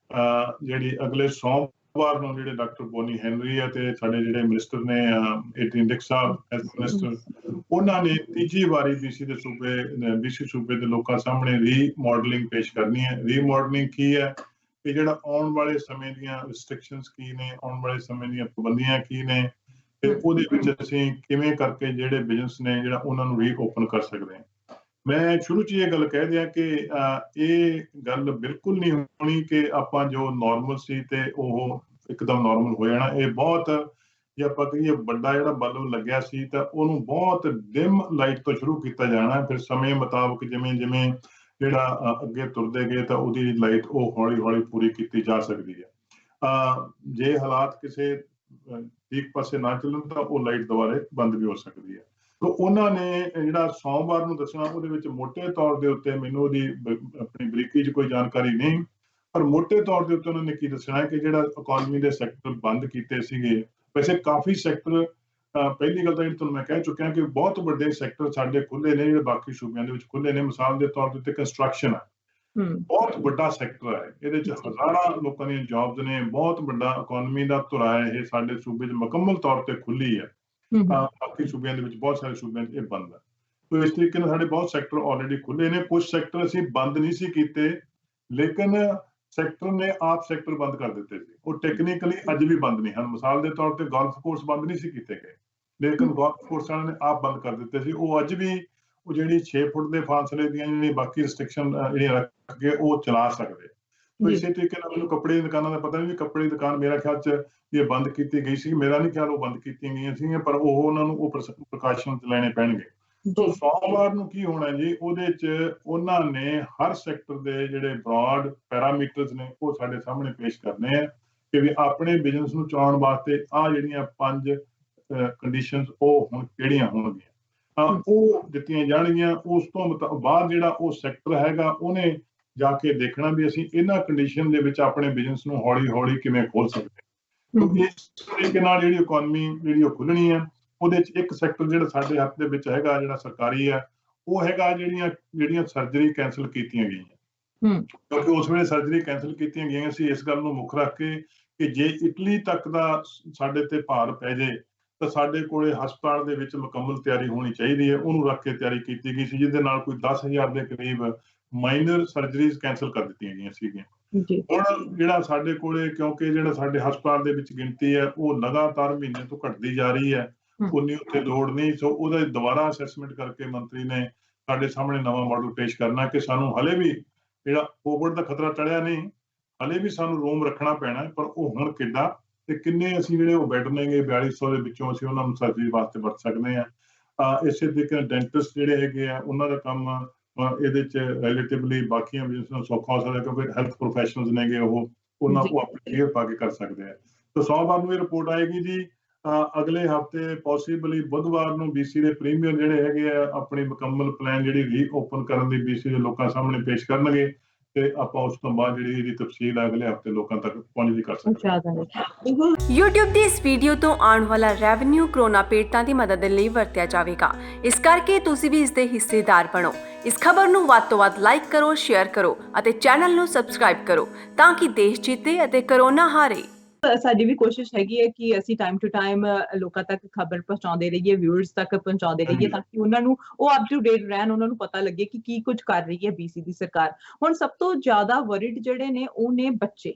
ਜਿਹੜੀ ਅਗਲੇ ਸੋਮਵਾਰ ਨੂੰ ਜਿਹੜੇ ਡਾਕਟਰ ਬੋਨੀ ਹੈਨਰੀ ਹੈ ਤੇ ਸਾਡੇ ਜਿਹੜੇ ਮਿਨਿਸਟਰ ਨੇ ਡਿਕ ਸਾਹਿਬ ਐਸ ਮਿਨਿਸਟਰ, ਉਹਨਾਂ ਨੇ ਤੀਜੀ ਵਾਰੀ BC ਸੂਬੇ ਦੇ ਲੋਕਾਂ ਸਾਹਮਣੇ ਰੀਮੋਡਲਿੰਗ ਪੇਸ਼ ਕਰਨੀ ਹੈ। ਰੀਮੋਡਲਿੰਗ ਕੀ ਹੈ ਕਿ ਜਿਹੜਾ ਆਉਣ ਵਾਲੇ ਸਮੇਂ ਦੀਆਂ ਰਿਸਟ੍ਰਿਕਸ਼ਨਸ ਕੀ ਨੇ, ਆਉਣ ਵਾਲੇ ਸਮੇਂ ਦੀਆਂ ਪਾਬੰਦੀਆਂ ਕੀ ਨੇ, ਤੇ ਉਹਦੇ ਵਿੱਚ ਅਸੀਂ ਕਿਵੇਂ ਕਰਕੇ ਜਿਹੜੇ ਬਿਜ਼ਨਸ ਨੇ ਜਿਹੜਾ ਉਹਨਾਂ ਨੂੰ ਰੀਓਪਨ ਕਰ ਸਕਦੇ ਹਾਂ। ਮੈਂ ਸ਼ੁਰੂ 'ਚ ਇਹ ਗੱਲ ਕਹਿ ਦਿਆਂ ਕਿ ਇਹ ਗੱਲ ਬਿਲਕੁਲ ਨਹੀਂ ਹੋਣੀ ਕਿ ਆਪਾਂ ਜੋ ਨਾਰਮਲ ਸੀ ਤੇ ਉਹ ਇੱਕਦਮ ਨਾਰਮਲ ਹੋ ਜਾਣਾ। ਇਹ ਬਹੁਤ, ਜੇ ਆਪਾਂ ਕਹੀਏ ਵੱਡਾ ਜਿਹੜਾ ਬਲਬ ਲੱਗਿਆ ਸੀ ਤਾਂ ਉਹਨੂੰ ਬਹੁਤ ਡਿਮ ਲਾਈਟ ਤੋਂ ਸ਼ੁਰੂ ਕੀਤਾ ਜਾਣਾ, ਫਿਰ ਸਮੇਂ ਮੁਤਾਬਕ ਜਿਵੇਂ ਜਿਵੇਂ ਜਿਹੜਾ ਅੱਗੇ ਤੁਰਦੇ ਗਏ ਤਾਂ ਉਹਦੀ ਲਾਈਟ ਉਹ ਹੌਲੀ ਹੌਲੀ ਪੂਰੀ ਕੀਤੀ ਜਾ ਸਕਦੀ ਹੈ। ਜੇ ਹਾਲਾਤ ਕਿਸੇ ਠੀਕ ਪਾਸੇ ਨਾ ਚੱਲਣ ਤਾਂ ਉਹ ਲਾਈਟ ਦੁਬਾਰੇ ਬੰਦ ਵੀ ਹੋ ਸਕਦੀ ਹੈ। ਤਾਂ ਉਹਨਾਂ ਨੇ ਜਿਹੜਾ ਸੋਮਵਾਰ ਨੂੰ ਦੱਸਣਾ, ਉਹਦੇ ਵਿੱਚ ਮੋਟੇ ਤੌਰ ਦੇ ਉੱਤੇ, ਮੈਨੂੰ ਉਹਦੀ ਆਪਣੀ ਬਰੀਕੀ 'ਚ ਕੋਈ ਜਾਣਕਾਰੀ ਨਹੀਂ, ਪਰ ਮੋਟੇ ਤੌਰ ਦੇ ਉੱਤੇ ਉਹਨਾਂ ਨੇ ਕੀ ਦੱਸਣਾ ਕਿ ਜਿਹੜਾ ਇਕੋਨਮੀ ਦੇ ਸੈਕਟਰ ਬੰਦ ਕੀਤੇ ਸੀਗੇ, ਵੈਸੇ ਕਾਫੀ ਸੈਕਟਰ, ਪਹਿਲੀ ਗੱਲ ਤਾਂ ਜਿਹੜੀ ਤੁਹਾਨੂੰ ਮੈਂ ਕਹਿ ਚੁੱਕਿਆ ਕਿ ਬਹੁਤ ਵੱਡੇ ਸੈਕਟਰ ਸਾਡੇ ਖੁੱਲੇ ਨੇ ਜਿਹੜੇ ਬਾਕੀ ਸੂਬਿਆਂ ਦੇ ਵਿੱਚ ਖੁੱਲੇ ਨੇ। ਮਿਸਾਲ ਦੇ ਤੌਰ ਦੇ ਉੱਤੇ ਕੰਸਟਰਕਸ਼ਨ ਹੈ, ਬਹੁਤ ਵੱਡਾ ਸੈਕਟਰ ਹੈ, ਇਹਦੇ 'ਚ ਹਜ਼ਾਰਾਂ ਲੋਕਾਂ ਦੀਆਂ ਜੌਬਸ ਨੇ, ਬਹੁਤ ਵੱਡਾ ਇਕੋਨਮੀ ਦਾ ਧੁਰਾ ਹੈ ਇਹ, ਸਾਡੇ ਸੂਬੇ 'ਚ ਮੁਕੰਮਲ ਤੌਰ ਤੇ ਖੁੱਲੀ ਹੈ। ਬਾਕੀ ਸੂਬਿਆਂ ਦੇ ਵਿੱਚ, ਬਹੁਤ ਸਾਰੇ ਸੂਬਿਆਂ 'ਚ ਇਹ ਬੰਦ ਹੈ। ਤੋ ਇਸ ਤਰੀਕੇ ਨਾਲ ਸਾਡੇ ਬਹੁਤ ਸੈਕਟਰ ਆਲਰੇਡੀ ਖੁੱਲੇ ਨੇ। ਕੁਝ ਸੈਕਟਰ ਅਸੀਂ ਬੰਦ ਨਹੀਂ ਸੀ ਕੀਤੇ, ਲੇਕਿਨ ਸੈਕਟਰ ਨੇ ਆਪ ਸੈਕਟਰ ਬੰਦ ਕਰ ਦਿੱਤੇ ਸੀ। ਉਹ ਟੈਕਨੀਕਲੀ ਅੱਜ ਵੀ ਬੰਦ ਨਹੀਂ ਹਨ। ਮਿਸਾਲ ਦੇ ਤੌਰ ਤੇ ਗੋਲਫ ਕੋਰਸ ਬੰਦ ਨਹੀਂ ਸੀ ਕੀਤੇ ਗਏ, ਲੇਕਿਨ ਗੋਲਫ ਕੋਰਸ ਵਾਲਿਆਂ ਨੇ ਆਪ ਬੰਦ ਕਰ ਦਿੱਤੇ ਸੀ। ਉਹ ਅੱਜ ਵੀ ਉਹ ਜਿਹੜੀ 6 ਫੁੱਟ ਦੇ ਫਾਸਲੇ ਦੀਆਂ ਜਿਹੜੀ ਬਾਕੀ ਰਿਸਟ੍ਰਿਕਸ਼ਨ ਜਿਹੜੀਆਂ ਰੱਖ ਕੇ ਉਹ ਚਲਾ ਸਕਦੇ। ਤੋ ਇਸੇ ਤਰੀਕੇ ਨਾਲ ਮੈਨੂੰ ਕੱਪੜੇ ਦੀ ਦੁਕਾਨਾਂ ਦਾ ਪਤਾ ਨਹੀਂ, ਕੱਪੜੇ ਦੀ ਦੁਕਾਨ ਮੇਰਾ ਖਿਆਲ 'ਚ ਇਹ ਬੰਦ ਕੀਤੀ ਗਈ ਸੀ, ਮੇਰਾ ਨਹੀਂ ਖਿਆਲ ਉਹ ਬੰਦ ਕੀਤੀਆਂ ਗਈਆਂ ਸੀਗੀਆਂ, ਪਰ ਉਹ ਉਹਨਾਂ ਨੂੰ ਉਹ ਪ੍ਰੀਕਾਸ਼ਨ ਲੈਣੇ ਪੈਣਗੇ। ਸੋ ਸੋਮਵਾਰ ਨੂੰ ਕੀ ਹੋਣਾ ਜੀ, ਉਹਦੇ 'ਚ ਉਹਨਾਂ ਨੇ ਹਰ ਸੈਕਟਰ ਦੇ ਜਿਹੜੇ ਬ੍ਰੌਡ ਪੈਰਾਮੀਟਰਸ ਨੇ ਉਹ ਸਾਡੇ ਸਾਹਮਣੇ ਪੇਸ਼ ਕਰਨੇ ਆ ਕਿ ਵੀ ਆਪਣੇ ਬਿਜ਼ਨਸ ਨੂੰ ਚਲਾਉਣ ਵਾਸਤੇ ਆਹ ਜਿਹੜੀਆਂ 5 ਕੰਡੀਸ਼ਨਸ ਉਹ ਹੁਣ ਕਿਹੜੀਆਂ ਹੋਣਗੀਆਂ, ਉਹ ਦਿੱਤੀਆਂ ਜਾਣਗੀਆਂ। ਉਸ ਤੋਂ ਬਾਅਦ ਜਿਹੜਾ ਉਹ ਸੈਕਟਰ ਹੈਗਾ ਉਹਨੇ ਜਾ ਕੇ ਦੇਖਣਾ ਵੀ ਅਸੀਂ ਇਹਨਾਂ ਕੰਡੀਸ਼ਨ ਦੇ ਵਿੱਚ ਆਪਣੇ ਬਿਜ਼ਨਸ ਨੂੰ ਹੌਲੀ ਹੌਲੀ ਕਿਵੇਂ ਖੋਲ ਸਕਦੇ। ਇਸ ਤਰੀਕੇ ਨਾਲ ਜਿਹੜੀ ਇਕੋਨਮੀ ਜਿਹੜੀ ਉਹ ਖੁੱਲਣੀ ਹੈ, ਉਹਦੇ 'ਚ ਇੱਕ ਸੈਕਟਰ ਜਿਹੜਾ ਸਾਡੇ ਹੱਥ ਦੇ ਵਿੱਚ ਹੈਗਾ, ਜਿਹੜਾ ਸਰਕਾਰੀ ਹੈ, ਉਹ ਹੈਗਾ ਜਿਹੜੀਆਂ ਸਰਜਰੀ ਕੈਂਸਲ ਕੀਤੀਆਂ ਗਈਆਂ। ਕਿਉਂਕਿ ਉਸ ਵੇਲੇ ਸਰਜਰੀ ਕੈਂਸਲ ਕੀਤੀਆਂ ਗਈਆਂ ਸੀ ਇਸ ਗੱਲ ਨੂੰ ਮੁੱਖ ਰੱਖ ਕੇ ਕਿ ਜੇ ਇਟਲੀ ਤੱਕ ਦਾ ਸਾਡੇ ਤੇ ਭਾਰ ਪੈ ਜੇ ਤਾਂ ਸਾਡੇ ਕੋਲੇ ਹਸਪਤਾਲ ਦੇ ਵਿੱਚ ਮੁਕੰਮਲ ਤਿਆਰੀ ਹੋਣੀ ਚਾਹੀਦੀ ਹੈ। ਉਹਨੂੰ ਰੱਖ ਕੇ ਤਿਆਰੀ ਕੀਤੀ ਗਈ ਸੀ, ਜਿਹਦੇ ਨਾਲ ਕੋਈ 10,000 ਦੇ ਕਰੀਬ ਮਾਈਨਰ ਸਰਜਰੀਜ਼ ਕੈਂਸਲ ਕਰ ਦਿੱਤੀਆਂ ਗਈਆਂ ਸੀਗੀਆਂ। ਹੁਣ ਜਿਹੜਾ ਸਾਡੇ ਕੋਲੇ, ਕਿਉਂਕਿ ਜਿਹੜਾ ਸਾਡੇ ਹਸਪਤਾਲ ਦੇ ਵਿੱਚ ਗਿਣਤੀ ਹੈ ਉਹ ਲਗਾਤਾਰ ਮਹੀਨੇ ਤੋਂ ਘਟਦੀ ਜਾ ਰਹੀ ਹੈ, ਉਨੀ ਉੱਥੇ ਲੋੜ ਨਹੀਂ। ਸੋ ਉਹਦਾ ਦੁਬਾਰਾ ਅਸੈਸਮੈਂਟ ਕਰਕੇ ਮੰਤਰੀ ਨੇ ਸਾਡੇ ਸਾਹਮਣੇ ਨਵਾਂ ਮਾਡਲ ਪੇਸ਼ ਕਰਨਾ ਕਿ ਸਾਨੂੰ ਹਲੇ ਵੀ ਜਿਹੜਾ ਕੋਵਿਡ ਦਾ ਖਤਰਾ ਟਲਿਆ ਨਹੀਂ, ਹਲੇ ਵੀ ਸਾਨੂੰ ਰੂਮ ਰੱਖਣਾ ਪੈਣਾ, ਪਰ ਉਹ ਹੁਣ ਕਿੱਡਾ ਤੇ ਕਿੰਨੇ ਅਸੀਂ ਜਿਹੜੇ ਉਹ ਬੈੱਡ ਨੇਗੇ 4200 ਦੇ ਵਿੱਚੋਂ ਅਸੀਂ ਉਹਨਾਂ ਨੂੰ ਸਰਜਰੀ ਵਾਸਤੇ ਵਰਤ ਸਕਦੇ ਹਾਂ। ਇਸੇ ਤਰੀਕੇ ਨਾਲ ਡੈਂਟਿਸਟ ਜਿਹੜੇ ਹੈਗੇ ਆ ਉਹਨਾਂ ਦਾ ਕੰਮ ਇਹਦੇ 'ਚ ਰਿਲੇਟਿਵਲੀ ਬਾਕੀਆਂ ਬਿਜ਼ਨਸ ਨਾਲ ਸੌਖਾ ਹੋ ਸਕਦਾ, ਕਿਉਂਕਿ ਹੈਲਥ ਪ੍ਰੋਫੈਸ਼ਨਲਸ ਨੇਗੇ ਉਹ ਆਪਣੀ ਕੇਅਰ ਪਾ ਕੇ ਕਰ ਸਕਦੇ ਆ। ਤਾਂ ਸੋਮਵਾਰ ਨੂੰ ਇਹ ਰਿਪੋਰਟ ਆਏਗੀ ਜੀ। ਅਗਲੇ ਹਫ਼ਤੇ ਪੋਸੀਬਲੀ ਬੁੱਧਵਾਰ ਨੂੰ BC ਦੇ ਪ੍ਰੀਮੀਅਰ ਜਿਹੜੇ ਹੈਗੇ ਆ ਆਪਣੀ ਮੁਕੰਮਲ ਪਲਾਨ ਜਿਹੜੀ ਰੀਓਪਨ ਕਰਨ ਦੀ BC ਦੇ ਲੋਕਾਂ ਸਾਹਮਣੇ ਪੇਸ਼ ਕਰਨਗੇ। ਤੇ ਆਪਾਂ ਉਸ ਤੋਂ ਬਾਅਦ ਜਿਹੜੀ ਇਹਦੀ ਤਫਸੀਲ ਅਗਲੇ ਹਫਤੇ ਲੋਕਾਂ ਤੱਕ ਪਹੁੰਚਦੀ ਕਰ ਸਕਦੇ ਹਾਂ। YouTube ਦੀ ਇਸ ਵੀਡੀਓ ਤੋਂ ਆਉਣ ਵਾਲਾ ਰੈਵਨਿਊ ਕਰੋਨਾ ਪੀੜਤਾਂ ਦੀ ਮਦਦ ਲਈ ਵਰਤਿਆ ਜਾਵੇਗਾ। ਇਸ ਕਰਕੇ ਤੁਸੀਂ ਵੀ ਇਸ ਦੇ ਹਿੱਸੇਦਾਰ ਬਣੋ। ਇਸ ਖਬਰ ਨੂੰ ਵੱਧ ਤੋਂ ਵੱਧ ਲਾਈਕ ਕਰੋ, ਸ਼ੇਅਰ ਕਰੋ ਅਤੇ ਚੈਨਲ ਨੂੰ ਸਬਸਕ੍ਰਾਈਬ ਕਰੋ ਤਾਂ ਕਿ ਦੇਸ਼ ਜਿੱਤੇ ਅਤੇ ਕਰੋਨਾ ਹਾਰੇ। ਸਾਡੀ ਵੀ ਕੋਸ਼ਿਸ਼ ਹੈਗੀ ਹੈ ਕਿ ਅਸੀਂ ਟਾਈਮ ਟੂ ਟਾਈਮ ਲੋਕਾਂ ਤੱਕ ਖਬਰ ਪਹੁੰਚਾਉਂਦੇ ਰਹੀਏ, ਵਿਊਅਰਸ ਤੱਕ ਪਹੁੰਚਾਉਂਦੇ ਰਹੀਏ ਤਾਂ ਕਿ ਉਹਨਾਂ ਨੂੰ ਉਹ ਅਪ ਟੂ ਡੇਟ ਰਹਿਣ, ਉਹਨਾਂ ਨੂੰ ਪਤਾ ਲੱਗੇ ਕਿ ਕੀ ਕੁਝ ਕਰ ਰਹੀ ਹੈ BC ਦੀ ਸਰਕਾਰ। ਹੁਣ ਸਭ ਤੋਂ ਜ਼ਿਆਦਾ ਵਰਿਡ ਜਿਹੜੇ ਨੇ ਉਹ ਨੇ ਬੱਚੇ,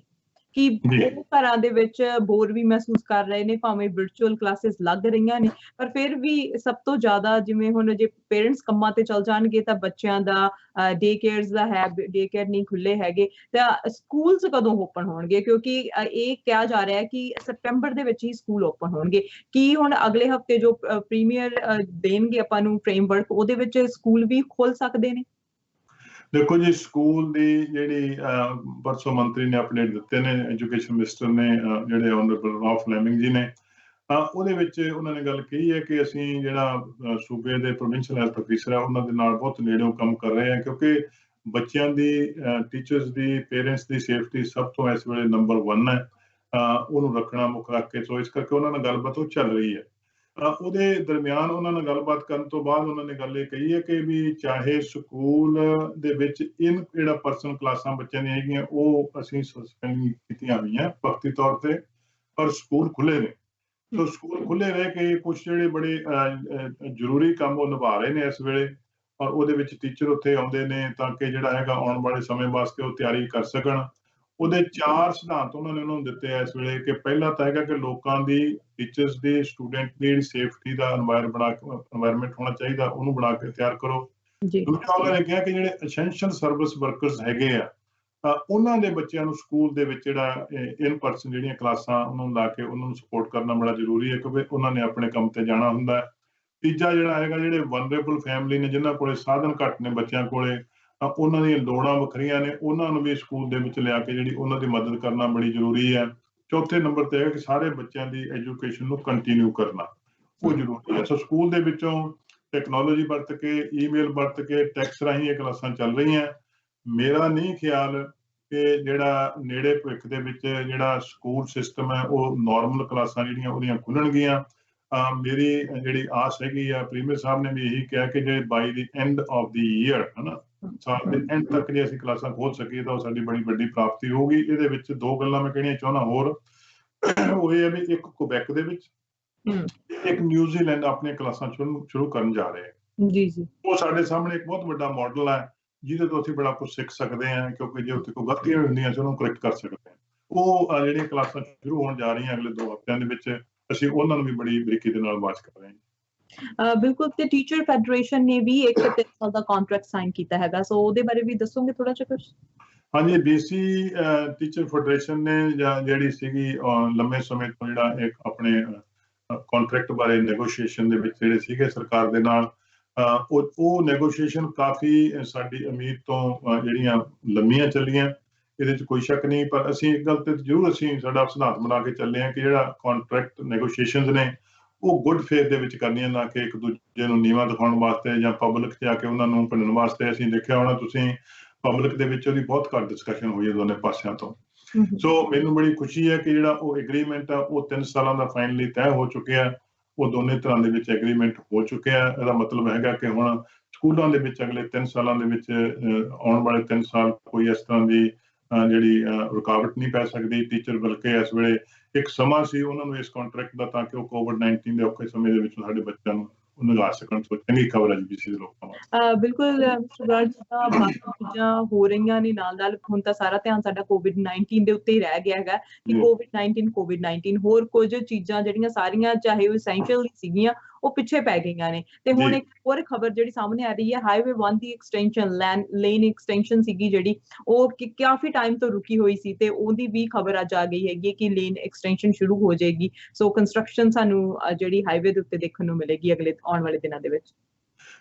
ਕਿ ਉਹ ਘਰਾਂ ਦੇ ਵਿੱਚ ਬੋਰ ਵੀ ਮਹਿਸੂਸ ਕਰ ਰਹੇ ਨੇ, ਭਾਵੇਂ ਵਿਰਚੁਅਲ ਕਲਾਸਿਸ ਲੱਗ ਰਹੀਆਂ ਨੇ, ਪਰ ਫਿਰ ਵੀ ਸਭ ਤੋਂ ਜ਼ਿਆਦਾ ਜਿਵੇਂ ਹੁਣ ਜੇ ਪੇਰੈਂਟਸ ਕੰਮਾਂ ਤੇ ਚਲ ਜਾਣਗੇ ਤਾਂ ਬੱਚਿਆਂ ਦਾ ਡੇ ਕੇਅਰਸ ਦਾ ਹੈ, ਡੇ ਕੇਅਰ ਨਹੀਂ ਖੁੱਲੇ ਹੈਗੇ ਤਾਂ ਸਕੂਲਸ ਕਦੋਂ ਓਪਨ ਹੋਣਗੇ? ਕਿਉਂਕਿ ਇਹ ਕਿਹਾ ਜਾ ਰਿਹਾ ਹੈ ਕਿ ਸਤੰਬਰ ਦੇ ਵਿੱਚ ਹੀ ਸਕੂਲ ਓਪਨ ਹੋਣਗੇ। ਕੀ ਹੁਣ ਅਗਲੇ ਹਫਤੇ ਜੋ ਪ੍ਰੀਮੀਅਰ ਦੇਣਗੇ ਆਪਾਂ ਨੂੰ ਫਰੇਮਵਰਕ, ਉਹਦੇ ਵਿੱਚ ਸਕੂਲ ਵੀ ਖੁੱਲ ਸਕਦੇ ਨੇ? ਦੇਖੋ ਜੀ, ਸਕੂਲ ਦੀ ਜਿਹੜੀ ਪਰਸੋਂ ਮੰਤਰੀ ਨੇ ਅਪਡੇਟ ਦਿੱਤੇ ਨੇ, ਐਜੂਕੇਸ਼ਨ ਮਿਨਿਸਟਰ ਨੇ ਜਿਹੜੇ ਆਨਰੇਬਲ ਰਾਓ ਫਲੈਮਿੰਗ ਜੀ ਨੇ, ਉਹਦੇ ਵਿੱਚ ਉਹਨਾਂ ਨੇ ਗੱਲ ਕਹੀ ਹੈ ਕਿ ਅਸੀਂ ਜਿਹੜਾ ਸੂਬੇ ਦੇ ਪ੍ਰੋਵਿੰਸ਼ੀਅਲ ਹੈਲਥ ਅਫੀਸਰ ਹੈ ਉਹਨਾਂ ਦੇ ਨਾਲ ਬਹੁਤ ਨੇੜਿਓਂ ਕੰਮ ਕਰ ਰਹੇ ਹਾਂ, ਕਿਉਂਕਿ ਬੱਚਿਆਂ ਦੀ, ਟੀਚਰਸ ਦੀ, ਪੇਰੈਂਟਸ ਦੀ ਸੇਫਟੀ ਸਭ ਤੋਂ ਇਸ ਵੇਲੇ ਨੰਬਰ 1 ਹੈ, ਉਹਨੂੰ ਰੱਖਣਾ ਮੁੱਖ ਰੱਖ ਕੇ। ਸੋ ਇਸ ਕਰਕੇ ਉਹਨਾਂ ਨਾਲ ਗੱਲਬਾਤ ਉਹ ਚੱਲ ਰਹੀ ਹੈ। ਉਹਦੇ ਦਰਮਿਆਨ ਉਹਨਾਂ ਨਾਲ ਗੱਲਬਾਤ ਕਰਨ ਤੋਂ ਬਾਅਦ ਉਹਨਾਂ ਨੇ ਗੱਲ ਇਹ ਕਹੀ ਹੈ ਕਿ ਵੀ ਚਾਹੇ ਸਕੂਲ ਦੇ ਵਿੱਚ ਜਿਹੜਾ ਪਰਸਨਲ ਕਲਾਸਾਂ ਬੱਚਿਆਂ ਦੀਆਂ ਹੈਗੀਆਂ ਉਹ ਅਸੀਂ ਸਸਪੈਂਡ ਕੀਤੀਆਂ ਹੋਈਆਂ ਵਕਤੀ ਤੌਰ ਤੇ, ਪਰ ਸਕੂਲ ਖੁੱਲੇ ਨੇ। ਸੋ ਸਕੂਲ ਖੁੱਲੇ ਰਹਿ ਕੇ ਕੁਝ ਜਿਹੜੇ ਬੜੇ ਜ਼ਰੂਰੀ ਕੰਮ ਉਹ ਨਿਭਾ ਰਹੇ ਨੇ ਇਸ ਵੇਲੇ, ਔਰ ਉਹਦੇ ਵਿੱਚ ਟੀਚਰ ਉੱਥੇ ਆਉਂਦੇ ਨੇ ਤਾਂ ਕਿ ਜਿਹੜਾ ਹੈਗਾ ਆਉਣ ਵਾਲੇ ਸਮੇਂ ਵਾਸਤੇ ਉਹ ਤਿਆਰੀ ਕਰ ਸਕਣ। ਉਹਦੇ 4 ਸਿਧਾਂਤ ਉਹਨਾਂ ਨੇ ਉਹਨਾਂ ਨੂੰ ਦਿੱਤੇ ਆ ਇਸ ਵੇਲੇ, ਕਿ ਪਹਿਲਾ ਤਾਂ ਹੈਗਾ ਕਿ ਲੋਕਾਂ ਦੀ, ਟੀਚਰਸ ਦੀ, ਸਟੂਡੈਂਟ ਦੀ ਸੇਫਟੀ ਦਾ এনवायरमेंट ਹੋਣਾ ਚਾਹੀਦਾ, ਉਹਨੂੰ ਬਣਾ ਕੇ ਤਿਆਰ ਕਰੋ। ਦੂਜਾ ਉਹਨਾਂ ਨੇ ਕਿਹਾ ਕਿ ਜਿਹੜੇ ਐਸੈਂਸ਼ੀਅਲ ਸਰਵਿਸ ਵਰਕਰਸ ਹੈਗੇ ਆ ਉਹਨਾਂ ਦੇ ਬੱਚਿਆਂ ਨੂੰ ਸਕੂਲ ਦੇ ਵਿੱਚ ਜਿਹੜਾ ਇਨ ਪਰਸਨ ਜਿਹੜੀਆਂ ਕਲਾਸਾਂ ਉਹਨਾਂ ਨੂੰ ਲਾ ਕੇ ਉਹਨਾਂ ਨੂੰ ਸਪੋਰਟ ਕਰਨਾ ਬੜਾ ਜ਼ਰੂਰੀ ਹੈ, ਕਿਉਂਕਿ ਉਹਨਾਂ ਨੇ ਆਪਣੇ ਕੰਮ ਤੇ ਜਾਣਾ ਹੁੰਦਾ ਹੈ। ਤੀਜਾ ਜਿਹੜਾ ਹੈਗਾ, ਜਿਹੜੇ ਵਨਰੇਬਲ ਫੈਮਿਲੀ ਨੇ ਜਿਨ੍ਹਾਂ ਕੋਲੇ ਸਾਧਨ ਘੱਟ ਨੇ ਬੱਚਿਆਂ ਕੋਲੇ, ਉਹਨਾਂ ਦੀਆਂ ਲੋੜਾਂ ਵੱਖਰੀਆਂ ਨੇ, ਉਹਨਾਂ ਨੂੰ ਵੀ ਸਕੂਲ ਦੇ ਵਿੱਚ ਲਿਆ ਕੇ ਜਿਹੜੀ ਉਹਨਾਂ ਦੀ ਮਦਦ ਕਰਨਾ ਬੜੀ ਜ਼ਰੂਰੀ ਹੈ। ਚੌਥੇ ਨੰਬਰ ਤੇ ਹੈ ਕਿ ਸਾਰੇ ਬੱਚਿਆਂ ਦੀ ਐਜੂਕੇਸ਼ਨ ਨੂੰ ਕੰਟੀਨਿਊ ਕਰਨਾ ਉਹ ਜ਼ਰੂਰੀ ਹੈ। ਸੋ ਸਕੂਲ ਦੇ ਵਿੱਚੋਂ ਟੈਕਨੋਲੋਜੀ ਵਰਤ ਕੇ, ਈਮੇਲ ਵਰਤ ਕੇ, ਟੈਕਸ ਰਾਹੀਂ ਇਹ ਕਲਾਸਾਂ ਚੱਲ ਰਹੀਆਂ। ਮੇਰਾ ਨਹੀਂ ਖਿਆਲ ਕਿ ਜਿਹੜਾ ਨੇੜੇ ਭਵਿੱਖ ਦੇ ਵਿੱਚ ਜਿਹੜਾ ਸਕੂਲ ਸਿਸਟਮ ਹੈ ਉਹ ਨਾਰਮਲ ਕਲਾਸਾਂ ਜਿਹੜੀਆਂ ਉਹਦੀਆਂ ਖੁੱਲਣਗੀਆਂ। ਮੇਰੀ ਜਿਹੜੀ ਆਸ ਹੈਗੀ ਆ, ਪ੍ਰੀਮੀਅਰ ਸਾਹਿਬ ਨੇ ਵੀ ਇਹੀ ਕਿਹਾ ਕਿ ਜੇ ਬਾਈ ਦੀ ਐਂਡ ਆਫ ਦੀ ਈਅਰ, ਹਨਾ, ਸਾਲ ਦੇ ਐਂਡ ਤੱਕ ਜੇ ਅਸੀਂ ਕਲਾਸਾਂ ਖੋਲ ਸਕੀਏ ਤਾਂ ਉਹ ਸਾਡੀ ਬੜੀ ਵੱਡੀ ਪ੍ਰਾਪਤੀ ਹੋਊਗੀ। ਇਹਦੇ ਵਿੱਚ 2 ਗੱਲਾਂ ਮੈਂ ਕਹਿਣੀਆਂ ਚਾਹੁੰਦਾ ਹੋਰ, ਉਹ ਇਹ ਹੈ ਵੀ ਇੱਕ ਕੁਬੈਕ ਦੇ ਵਿੱਚ, ਇੱਕ ਨਿਊਜ਼ੀਲੈਂਡ ਆਪਣੀਆਂ ਕਲਾਸਾਂ ਸ਼ੁਰੂ ਕਰਨ ਜਾ ਰਹੇ ਹੈ। ਜੀ ਜੀ, ਉਹ ਸਾਡੇ ਸਾਹਮਣੇ ਇੱਕ ਬਹੁਤ ਵੱਡਾ ਮਾਡਲ ਹੈ ਜਿਹਦੇ ਤੋਂ ਅਸੀਂ ਬੜਾ ਕੁਝ ਸਿੱਖ ਸਕਦੇ ਹਾਂ, ਕਿਉਂਕਿ ਜੇ ਉੱਥੇ ਕੋਈ ਗਲਤੀਆਂ ਹੁੰਦੀਆਂ ਅਸੀਂ ਉਹਨੂੰ ਕਰੈਕਟ ਕਰ ਸਕਦੇ ਹਾਂ। ਉਹ ਜਿਹੜੀਆਂ ਕਲਾਸਾਂ ਸ਼ੁਰੂ ਹੋਣ ਜਾ ਰਹੀਆਂ ਅਗਲੇ 2 ਹਫ਼ਤਿਆਂ ਦੇ ਵਿੱਚ, ਅਸੀਂ ਉਹਨਾਂ ਨੂੰ ਵੀ ਬੜੀ ਬਰੀਕੀ ਦੇ ਨਾਲ ਵਾਚ ਕਰ ਰਹੇ ਹਾਂ। ਬਿਲਕੁਲ। ਤੇ ਟੀਚਰ ਫੈਡਰੇਸ਼ਨ ਨੇ ਵੀ ਇੱਕ 3 ਸਾਲ ਦਾ ਕੰਟਰੈਕਟ ਸਾਈਨ ਕੀਤਾ ਹੈਗਾ, ਸੋ ਉਹਦੇ ਬਾਰੇ ਵੀ ਦੱਸੋਗੇ ਥੋੜਾ ਜਿਹਾ ਕੁਝ? ਹਾਂਜੀ, BC ਟੀਚਰ ਫੈਡਰੇਸ਼ਨ ਨੇ ਜਿਹੜੀ ਸੀਗੀ ਲੰਮੇ ਸਮੇਂ ਤੋਂ ਜਿਹੜਾ ਇੱਕ ਆਪਣੇ ਕੰਟਰੈਕਟ ਬਾਰੇ ਨੈਗੋਸ਼ੀਏਸ਼ਨ ਦੇ ਵਿੱਚ ਜਿਹੜੇ ਸੀਗੇ ਸਰਕਾਰ ਦੇ ਨਾਲ, ਉਹ ਨੈਗੋਸ਼ੀਏਸ਼ਨ ਕਾਫੀ ਸਾਡੀ ਉਮੀਦ ਤੋਂ ਜਿਹੜੀਆਂ ਲੰਮੀਆਂ ਚੱਲੀਆਂ, ਇਹਦੇ 'ਚ ਕੋਈ ਸ਼ੱਕ ਨਹੀਂ। ਪਰ ਅਸੀਂ ਇੱਕ ਗੱਲ ਤੇ ਜ਼ਰੂਰ ਅਸੀਂ ਸਾਡਾ ਸਿਧਾਂਤ ਬਣਾ ਕੇ ਚੱਲੇ ਹਾਂ ਕਿ ਜਿਹੜਾ ਕੰਟਰੈਕਟ ਨੈਗੋਸ਼ੀਏਸ਼ਨਸ ਨੇ ਉਹ ਗੁੱਡ ਫੇਥ ਦੇ ਵਿੱਚ ਕਰਨੀਆਂ, ਨਾ ਕਿ ਇੱਕ ਦੂਜੇ ਨੂੰ ਨੀਵਾਂ ਦਿਖਾਉਣ ਵਾਸਤੇ ਜਾਂ ਪਬਲਿਕ 'ਚ ਆ ਕੇ ਉਹਨਾਂ ਨੂੰ ਭੰਨਣ ਵਾਸਤੇ। ਅਸੀਂ ਦੇਖਿਆ ਹੋਣਾ ਤੁਸੀਂ ਪਬਲਿਕ ਦੇ ਵਿੱਚ ਉਹਦੀ ਬਹੁਤ ਘੱਟ ਡਿਸਕਸ਼ਨ ਹੋਈ ਹੈ ਦੋਨੇ ਪਾਸਿਆਂ ਤੋਂ। ਸੋ ਮੈਨੂੰ ਬੜੀ ਖੁਸ਼ੀ ਹੈ ਕਿ ਜਿਹੜਾ ਉਹ ਐਗਰੀਮੈਂਟ ਆ ਉਹ 3 ਸਾਲਾਂ ਦਾ ਫਾਈਨਲੀ ਤੈਅ ਹੋ ਚੁੱਕਿਆ, ਉਹ ਦੋਨੇ ਤਰ੍ਹਾਂ ਦੇ ਵਿੱਚ ਐਗਰੀਮੈਂਟ ਹੋ ਚੁੱਕਿਆ। ਇਹਦਾ ਮਤਲਬ ਹੈਗਾ ਕਿ ਹੁਣ ਸਕੂਲਾਂ ਦੇ ਵਿੱਚ ਅਗਲੇ 3 ਸਾਲਾਂ ਦੇ ਵਿੱਚ, ਆਉਣ ਵਾਲੇ 3 ਸਾਲ ਕੋਈ ਇਸ ਤਰ੍ਹਾਂ ਦੀ ਜਿਹੜੀ ਰੁਕਾਵਟ ਨਹੀਂ ਪੈ ਸਕਦੀ। ਟੀਚਰ ਬਲਕਿ ਇਸ ਵੇਲੇ ਇੱਕ ਸਮਾਂ ਸੀ ਉਹਨਾਂ ਨੂੰ ਇਸ ਕੰਟਰੈਕਟ ਦਾ, ਤਾਂ ਕਿ ਉਹ COVID-19 ਦੇ ਔਖੇ ਸਮੇਂ ਦੇ ਵਿੱਚ ਸਾਡੇ ਬੱਚਿਆਂ ਨੂੰ ਨਿਗਾਹ ਸਕਣ। ਸੋ ਚੰਗੀ ਖਬਰ ਹੈ BC ਦੇ ਲੋਕਾਂ ਵਾਸਤੇ। ਬਿਲਕੁਲ ਜਿੱਦਾਂ ਬਾਕੀ ਚੀਜ਼ਾਂ ਹੋ ਰਹੀਆਂ ਨੇ ਨਾਲ ਨਾਲ, ਹੁਣ ਤਾਂ ਸਾਰਾ ਧਿਆਨ ਸਾਡਾ COVID-19 ਦੇ ਉੱਤੇ ਹੀ ਰਹਿ ਗਿਆ ਹੈਗਾ ਕਿ COVID-19 ਹੋਰ ਕੁਝ ਚੀਜ਼ਾਂ ਜਿਹੜੀਆਂ ਸਾਰੀਆਂ ਚਾਹੇ ਉਹ essential ਸੀਗੀਆਂ ਉਹ ਪਿੱਛੇ ਪੈ ਗਈਆਂ ਨੇ। ਤੇ ਹੁਣ ਇੱਕ ਹੋਰ ਖਬਰ ਜਿਹੜੀ ਸਾਹਮਣੇ ਆ ਰਹੀ ਹੈ, ਹਾਈਵੇ 1 ਦੀ ਐਕਸਟੈਂਸ਼ਨ, ਲੇਨ ਐਕਸਟੈਂਸ਼ਨ ਸੀਗੀ ਜਿਹੜੀ ਉਹ ਕਾਫੀ ਟਾਈਮ ਤੋਂ ਰੁਕੀ ਹੋਈ ਸੀ, ਤੇ ਉਹਦੀ ਵੀ ਖਬਰ ਅੱਜ ਆ ਗਈ ਹੈਗੀ ਕਿ ਲੇਨ ਐਕਸਟੈਂਸ਼ਨ ਸ਼ੁਰੂ ਹੋ ਜਾਏਗੀ। ਸੋ ਕੰਸਟਰਕਸ਼ਨ ਸਾਨੂੰ ਜਿਹੜੀ ਹਾਈਵੇ ਦੇ ਉੱਤੇ ਦੇਖਣ ਨੂੰ ਮਿਲੇਗੀ ਅਗਲੇ ਆਉਣ ਵਾਲੇ ਦਿਨਾਂ ਦੇ ਵਿੱਚ।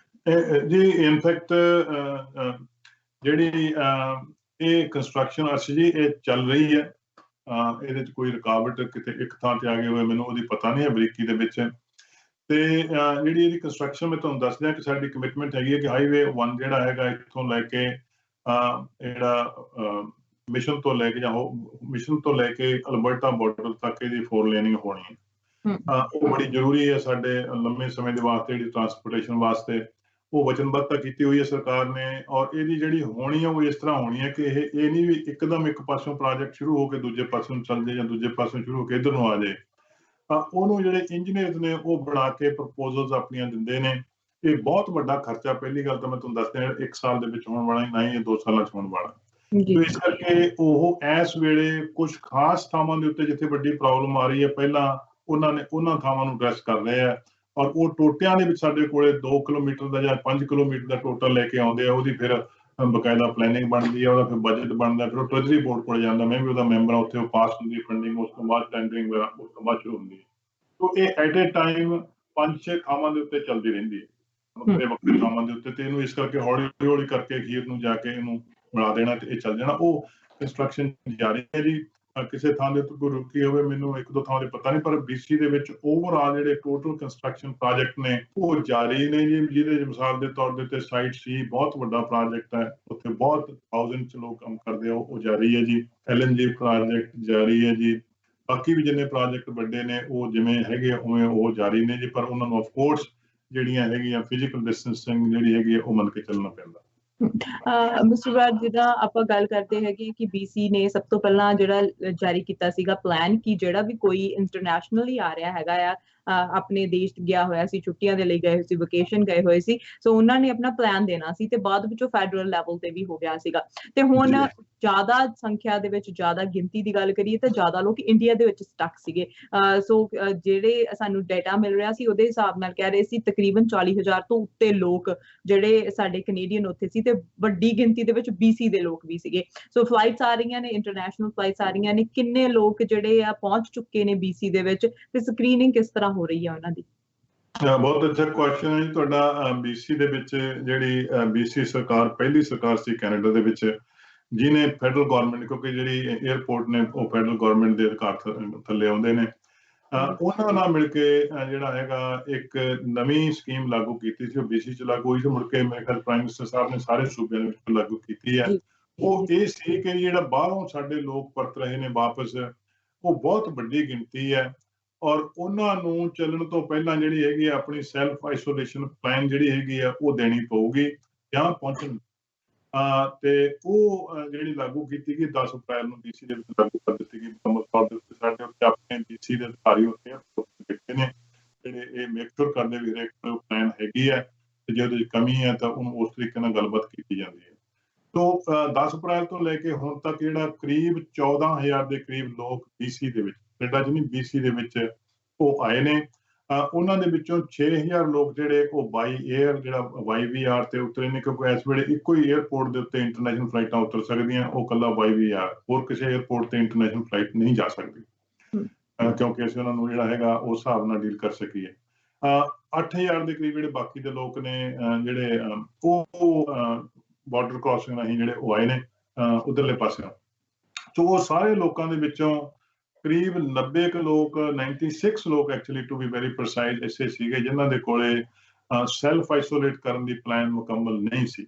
ਜੀ ਇਨਫੈਕਟ ਜਿਹੜੀ ਇਹ ਕੰਸਟਰਕਸ਼ਨ ਅਸੀਂ ਜੀ ਇਹ ਚੱਲ ਰਹੀ ਹੈ, ਇਹਦੇ 'ਚ ਕੋਈ ਰੁਕਾਵਟ ਕਿਤੇ ਇੱਕ ਥਾਂ ਤੇ ਆ ਗਈ ਹੋਵੇ ਮੈਨੂੰ ਉਹਦੀ ਪਤਾ ਨਹੀਂ ਹੈ ਬਰੀਕੀ ਦੇ ਵਿੱਚ। ਤੇ ਜਿਹੜੀ ਇਹਦੀ ਕੰਸਟਰਕਸ਼ਨ ਮੈਂ ਤੁਹਾਨੂੰ ਦੱਸ ਦਿਆਂ ਕਿ ਸਾਡੀ ਕਮਿਟਮੈਂਟ ਹੈਗੀ ਹੈ ਕਿ ਹਾਈਵੇ 1 ਜਿਹੜਾ ਹੈਗਾ ਇੱਥੋਂ ਲੈ ਕੇ ਜਿਹੜਾ ਮਿਸ਼ਨ ਤੋਂ ਲੈ ਕੇ ਜਾਂ ਮਿਸ਼ਨ ਤੋਂ ਲੈ ਕੇ ਅਲਬਰਟਾ ਬਾਰਡਰ ਤੱਕ ਇਹਦੀ 4 ਲੇਨਿੰਗ ਹੋਣੀ ਹੈ। ਉਹ ਬੜੀ ਜ਼ਰੂਰੀ ਹੈ ਸਾਡੇ ਲੰਮੇ ਸਮੇਂ ਦੇ ਵਾਸਤੇ, ਜਿਹੜੀ ਟਰਾਂਸਪੋਰਟੇਸ਼ਨ ਵਾਸਤੇ ਉਹ ਵਚਨਬੱਧਤਾ ਕੀਤੀ ਹੋਈ ਹੈ ਸਰਕਾਰ ਨੇ। ਔਰ ਇਹਦੀ ਜਿਹੜੀ ਹੋਣੀ ਹੈ ਉਹ ਇਸ ਤਰ੍ਹਾਂ ਹੋਣੀ ਹੈ ਕਿ ਇਹ ਨਹੀਂ ਵੀ ਇੱਕਦਮ ਇੱਕ ਪਾਸੋਂ ਪ੍ਰੋਜੈਕਟ ਸ਼ੁਰੂ ਹੋ ਕੇ ਦੂਜੇ ਪਾਸੋਂ ਚੱਲ ਜਾਏ ਜਾਂ ਦੂਜੇ ਪਾਸੋਂ ਸ਼ੁਰੂ ਹੋ ਕੇ ਇੱਧਰ ਨੂੰ ਆ ਜਾਏ। ਉਹਨੂੰ ਜਿਹੜੇ ਇੰਜੀਨੀਅਰਸ ਨੇ ਉਹ ਬਣਾ ਕੇ ਪ੍ਰਪੋਜ਼ਲਸ ਆਪਣੀਆਂ ਦਿੰਦੇ ਨੇ। ਇਹ ਬਹੁਤ ਵੱਡਾ ਖਰਚਾ, ਪਹਿਲੀ ਗੱਲ ਤਾਂ ਮੈਂ ਤੁਹਾਨੂੰ ਦੱਸ ਦਿਆਂ, 1 ਸਾਲ ਦੇ ਵਿੱਚ ਹੋਣ ਵਾਲਾ ਨਹੀਂ, ਇਹ 2 ਸਾਲਾਂ 'ਚ ਹੋਣ ਵਾਲਾ। ਇਸ ਕਰਕੇ ਉਹ ਇਸ ਵੇਲੇ ਕੁਝ ਖਾਸ ਥਾਵਾਂ ਦੇ ਉੱਤੇ ਜਿੱਥੇ ਵੱਡੀ ਪ੍ਰੋਬਲਮ ਆ ਰਹੀ ਹੈ, ਪਹਿਲਾਂ ਉਹਨਾਂ ਥਾਵਾਂ ਨੂੰ ਐਡਰੈਸ ਕਰ ਰਹੇ ਆ। ਔਰ ਉਹ ਟੋਟਿਆਂ ਦੇ ਵਿੱਚ ਸਾਡੇ ਕੋਲੇ 2 ਕਿਲੋਮੀਟਰ ਦਾ ਜਾਂ 5 ਕਿਲੋਮੀਟਰ ਦਾ ਟੋਟਲ ਲੈ ਕੇ ਆਉਂਦੇ ਆ। ਉਹਦੀ ਫਿਰ ਬਕਾਇਦਾ ਪਲੈਨਿੰਗ ਬਣਦੀ ਹੈ, ਉਹਦਾ ਫਿਰ ਬਜਟ ਬਣਦਾ, ਫਿਰ ਉਹ ਟ੍ਰੈਜਰੀ ਬੋਰਡ ਕੋਲ ਜਾਂਦਾ, ਮੈਂ ਵੀ ਉਹਦਾ ਮੈਂਬਰ ਹਾਂ, ਉੱਥੇ ਉਹ ਪਾਸ ਹੁੰਦੀ ਫੰਡਿੰਗ, ਉਸ ਤੋਂ ਬਾਅਦ ਟੈਂਡਰਿੰਗ ਵਗੈਰਾ ਉਸ ਤੋਂ ਬਾਅਦ ਸ਼ੁਰੂ ਹੁੰਦੀ ਹੈ। ਤੋ ਇਹ ਐਟ ਏ ਟਾਈਮ 5-6 ਥਾਵਾਂ ਦੇ ਉੱਤੇ ਚੱਲਦੀ ਰਹਿੰਦੀ ਹੈ, ਵੱਖਰੇ ਥਾਵਾਂ ਦੇ ਉੱਤੇ। ਤੇ ਇਹਨੂੰ ਇਸ ਕਰਕੇ ਹੌਲੀ ਹੌਲੀ ਕਰਕੇ ਅਖੀਰ ਨੂੰ ਜਾ ਕੇ ਇਹਨੂੰ ਬਣਾ ਦੇਣਾ ਤੇ ਇਹ ਚੱਲ ਜਾਣਾ। ਉਹ ਕੰਸਟਰਕਸ਼ਨ ਜਾਰੀ ਹੈ ਜੀ। ਕਿਸੇ ਥਾਂ ਦੇ ਉੱਤੇ ਕੋਈ ਰੁਕੀ ਹੋਵੇ, ਮੈਨੂੰ 1-2 ਥਾਂ ਦੇ ਪਤਾ ਨਹੀਂ, ਪਰ BC ਦੇ ਵਿੱਚ ਓਵਰਆਲ ਜਿਹੜੇ ਟੋਟਲ ਕੰਸਟਰਕਸ਼ਨ ਪ੍ਰੋਜੈਕਟ ਨੇ ਉਹ ਜਾਰੀ ਨੇ ਜੀ। ਜਿਹਦੇ ਮਿਸਾਲ ਦੇ ਤੌਰ ਦੇ ਉੱਤੇ ਸਾਈਟ ਸੀ, ਬਹੁਤ ਵੱਡਾ ਪ੍ਰੋਜੈਕਟ ਹੈ, ਉੱਥੇ ਬਹੁਤ 1000 ਚ ਲੋਕ ਕੰਮ ਕਰਦੇ ਆ, ਉਹ ਜਾਰੀ ਹੈ ਜੀ। LNG ਪ੍ਰੋਜੈਕਟ ਜਾਰੀ ਹੈ ਜੀ। ਬਾਕੀ ਵੀ ਜਿੰਨੇ ਪ੍ਰੋਜੈਕਟ ਵੱਡੇ ਨੇ ਉਹ ਜਿਵੇਂ ਹੈਗੇ ਉਵੇਂ ਉਹ ਜਾਰੀ ਨੇ ਜੀ, ਪਰ ਉਹਨਾਂ ਨੂੰ ਆਫਕੋਰਸ ਜਿਹੜੀਆਂ ਹੈਗੀਆਂ ਫਿਜ਼ੀਕਲ ਡਿਸਟੈਂਸਿੰਗ ਜਿਹੜੀ ਹੈਗੀ ਉਹ ਮੰਨ ਕੇ ਚੱਲਣਾ ਪੈਂਦਾ। ਮਿਸਟਰ ਬਰਾੜ, ਜਿੱਦਾਂ ਆਪਾਂ ਗੱਲ ਕਰਦੇ ਹੈਗੇ ਕਿ BC ਨੇ ਸਭ ਤੋਂ ਪਹਿਲਾਂ ਜਿਹੜਾ ਜਾਰੀ ਕੀਤਾ ਸੀਗਾ ਪਲਾਨ ਕਿ ਜਿਹੜਾ ਵੀ ਕੋਈ ਇੰਟਰਨੈਸ਼ਨਲੀ ਆ ਰਿਹਾ ਹੈਗਾ ਆ, ਆਪਣੇ ਦੇਸ਼ ਗਿਆ ਹੋਇਆ ਸੀ, ਛੁੱਟੀਆਂ ਦੇ ਲਈ ਗਏ ਹੋਏ ਸੀ, ਵਕੇਸ਼ਨ ਗਏ ਹੋਏ ਸੀ, ਸੋ ਉਹਨਾਂ ਨੇ ਆਪਣਾ ਪਲਾਨ ਦੇਣਾ ਸੀ ਤੇ ਬਾਅਦ ਵਿੱਚੋਂ ਫੈਡਰਲ ਲੈਵਲ ਤੇ ਵੀ ਹੋ ਗਿਆ ਸੀਗਾ। ਤੇ ਹੁਣ ਜ਼ਿਆਦਾ ਸੰਖਿਆ ਦੇ ਵਿੱਚ, ਜ਼ਿਆਦਾ ਗਿਣਤੀ ਦੀ ਗੱਲ ਕਰੀਏ ਤਾਂ ਜ਼ਿਆਦਾ ਲੋਕ ਇੰਡੀਆ ਦੇ ਵਿੱਚ ਸਟਕ ਸੀਗੇ। ਸੋ ਜਿਹੜੇ ਸਾਨੂੰ ਡਾਟਾ ਮਿਲ ਰਿਹਾ ਸੀ ਉਹਦੇ ਹਿਸਾਬ ਨਾਲ ਕਹਿ ਰਹੇ ਸੀ ਤਕਰੀਬਨ 40,000 ਤੋਂ ਉੱਤੇ ਲੋਕ ਜਿਹੜੇ ਸਾਡੇ ਕੈਨੇਡੀਅਨ ਉੱਥੇ ਸੀ, ਤੇ ਵੱਡੀ ਗਿਣਤੀ ਦੇ ਵਿੱਚ BC ਦੇ ਲੋਕ ਵੀ ਸੀਗੇ। ਸੋ ਫਲਾਈਟਸ ਆ ਰਹੀਆਂ ਨੇ, ਇੰਟਰਨੈਸ਼ਨਲ ਫਲਾਈਟਸ ਆ ਰਹੀਆਂ ਨੇ, ਕਿੰਨੇ ਲੋਕ ਜਿਹੜੇ ਆ ਪਹੁੰਚ ਚੁੱਕੇ ਨੇ BC ਦੇ ਵਿੱਚ, ਤੇ ਸਕਰੀਨਿੰਗ ਕਿਸ ਤਰ੍ਹਾਂ ਹੋ ਰਹੀ ਹੈ ਉਹਨਾਂ ਦੀ? ਬਹੁਤ ਅੱਛਾ ਕੁਐਸਚਨ ਹੈ ਜੀ ਤੁਹਾਡਾ। BC ਦੇ ਵਿੱਚ ਜਿਹੜੀ BC ਸਰਕਾਰ ਪਹਿਲੀ ਸਰਕਾਰ ਸੀ ਕੈਨੇਡਾ ਦੇ ਵਿੱਚ ਜਿਹਨੇ ਫੈਡਰਲ ਗਵਰਨਮੈਂਟ, ਕਿਉਂਕਿ ਜਿਹੜੀ ਏਅਰਪੋਰਟ ਨੇ ਉਹ ਫੈਡਰਲ ਗਵਰਨਮੈਂਟ ਦੇ ਅਧਿਕਾਰ ਥੱਲੇ ਆਉਂਦੇ ਨੇ, ਉਹਨਾਂ ਨਾਲ ਮਿਲ ਕੇ ਜਿਹੜਾ ਹੈਗਾ ਇੱਕ ਨਵੀਂ ਸਕੀਮ ਲਾਗੂ ਕੀਤੀ ਸੀ। ਉਹ BC 'ਚ ਲਾਗੂ ਹੋਈ ਸੀ, ਮੁੜ ਕੇ ਮੇਰੇ ਖਿਆਲ ਪ੍ਰਾਈਮ ਮਿਨਿਸਟਰ ਸਾਹਿਬ ਨੇ ਸਾਰੇ ਸੂਬਿਆਂ ਦੇ ਵਿੱਚ ਲਾਗੂ ਕੀਤੀ ਹੈ। ਉਹ ਇਹ ਸੀ ਕਿ ਜਿਹੜਾ ਬਾਹਰੋਂ ਸਾਡੇ ਲੋਕ ਪਰਤ ਰਹੇ ਨੇ ਵਾਪਸ, ਉਹ ਬਹੁਤ ਵੱਡੀ ਗਿਣਤੀ ਹੈ, ਔਰ ਉਹਨਾਂ ਨੂੰ ਚੱਲਣ ਤੋਂ ਪਹਿਲਾਂ ਜਿਹੜੀ ਹੈਗੀ ਆਪਣੀ ਸੈਲਫ ਆਈਸੋਲੇਸ਼ਨ ਪਲਾਨ ਜਿਹੜੀ ਹੈਗੀ ਆ ਉਹ ਦੇਣੀ ਪਊਗੀ ਜਾਂ ਪਹੁੰਚਣ। ਤੇ ਉਹ ਜਿਹੜੀ ਲਾਗੂ ਕੀਤੀ ਗਈ 10 ਅਪ੍ਰੈਲ ਨੂੰ BC ਦੇ ਵਿੱਚ ਲਾਗੂ ਕਰ ਦਿੱਤੀ ਗਈ। ਮੁਕੰਮਲ ਤੌਰ ਦੇ ਉੱਤੇ ਸਾਡੇ ਉੱਤੇ ਆਪਣੇ BC ਦੇ ਅਧਿਕਾਰੀ ਹੁੰਦੇ ਆ ਨੇ ਜਿਹੜੇ ਇਹ ਮੇਕ ਸ਼ੋਰ ਕਰਦੇ ਵੀ ਹਰੇਕ ਪਲਾਨ ਹੈਗੀ ਹੈ, ਤੇ ਜੇ ਉਹਦੇ 'ਚ ਕਮੀ ਹੈ ਤਾਂ ਉਹਨੂੰ ਉਸ ਤਰੀਕੇ ਨਾਲ ਗੱਲਬਾਤ ਕੀਤੀ ਜਾਂਦੀ ਹੈ। ਤੋ 10 ਅਪ੍ਰੈਲ ਤੋਂ ਲੈ ਕੇ ਹੁਣ ਤੱਕ ਜਿਹੜਾ ਕਰੀਬ 14,000 ਦੇ ਕਰੀਬ ਲੋਕ BC ਦੇ ਵਿੱਚ, ਕੈਨੇਡਾ 'ਚ ਨਹੀਂ BC ਦੇ ਵਿੱਚ ਉਹ ਆਏ ਨੇ। ਉਹਨਾਂ ਦੇ ਵਿੱਚੋਂ 6,000 ਲੋਕ ਜਿਹੜੇ ਉਹ ਬਾਈ 에ਅਰ ਜਿਹੜਾ YVR ਤੇ ਉਤਰੇ ਨੇ, ਕਿਉਂਕਿ ਇਸ ਵੇਲੇ ਇੱਕੋ ਹੀ ਏਅਰਪੋਰਟ ਦੇ ਉੱਤੇ ਇੰਟਰਨੈਸ਼ਨਲ ਫਲਾਈਟਾਂ ਉਤਰ ਸਕਦੀਆਂ, ਉਹ ਕੱਲਾ YVR, ਹੋਰ ਕਿਸੇ ਏਅਰਪੋਰਟ ਤੇ ਇੰਟਰਨੈਸ਼ਨਲ ਫਲਾਈਟ ਨਹੀਂ ਜਾ ਸਕਦੀ, ਕਿਉਂਕਿ ਅਸੀਂ ਉਹਨਾਂ ਨੂੰ ਜਿਹੜਾ ਹੈਗਾ ਉਸ ਹਿਸਾਬ ਨਾਲ ਡੀਲ ਕਰ ਸਕੀਏ। 8,000 ਦੇ ਕਰੀਬ ਜਿਹੜੇ ਬਾਕੀ ਦੇ ਲੋਕ ਨੇ ਜਿਹੜੇ ਉਹ ਬਾਰਡਰ ਕ੍ਰਾਸਿੰਗ ਰਾਹੀਂ ਜਿਹੜੇ ਉਹ ਆਏ ਨੇ ਉਧਰਲੇ ਪਾਸਿਓਂ। ਸੋ ਉਹ ਸਾਰੇ ਲੋਕਾਂ ਦੇ ਵਿੱਚੋਂ ਕਰੀਬ 90 ਕੁ ਲੋਕ, 96 ਲੋਕ actually to be very precise ਐਸੇ ਸੀਗੇ ਜਿਨ੍ਹਾਂ ਦੇ ਕੋਲੇ ਸੈਲਫ ਆਈਸੋਲੇਟ ਕਰਨ ਦੀ ਪਲਾਨ ਮੁਕੰਮਲ ਨਹੀਂ ਸੀ।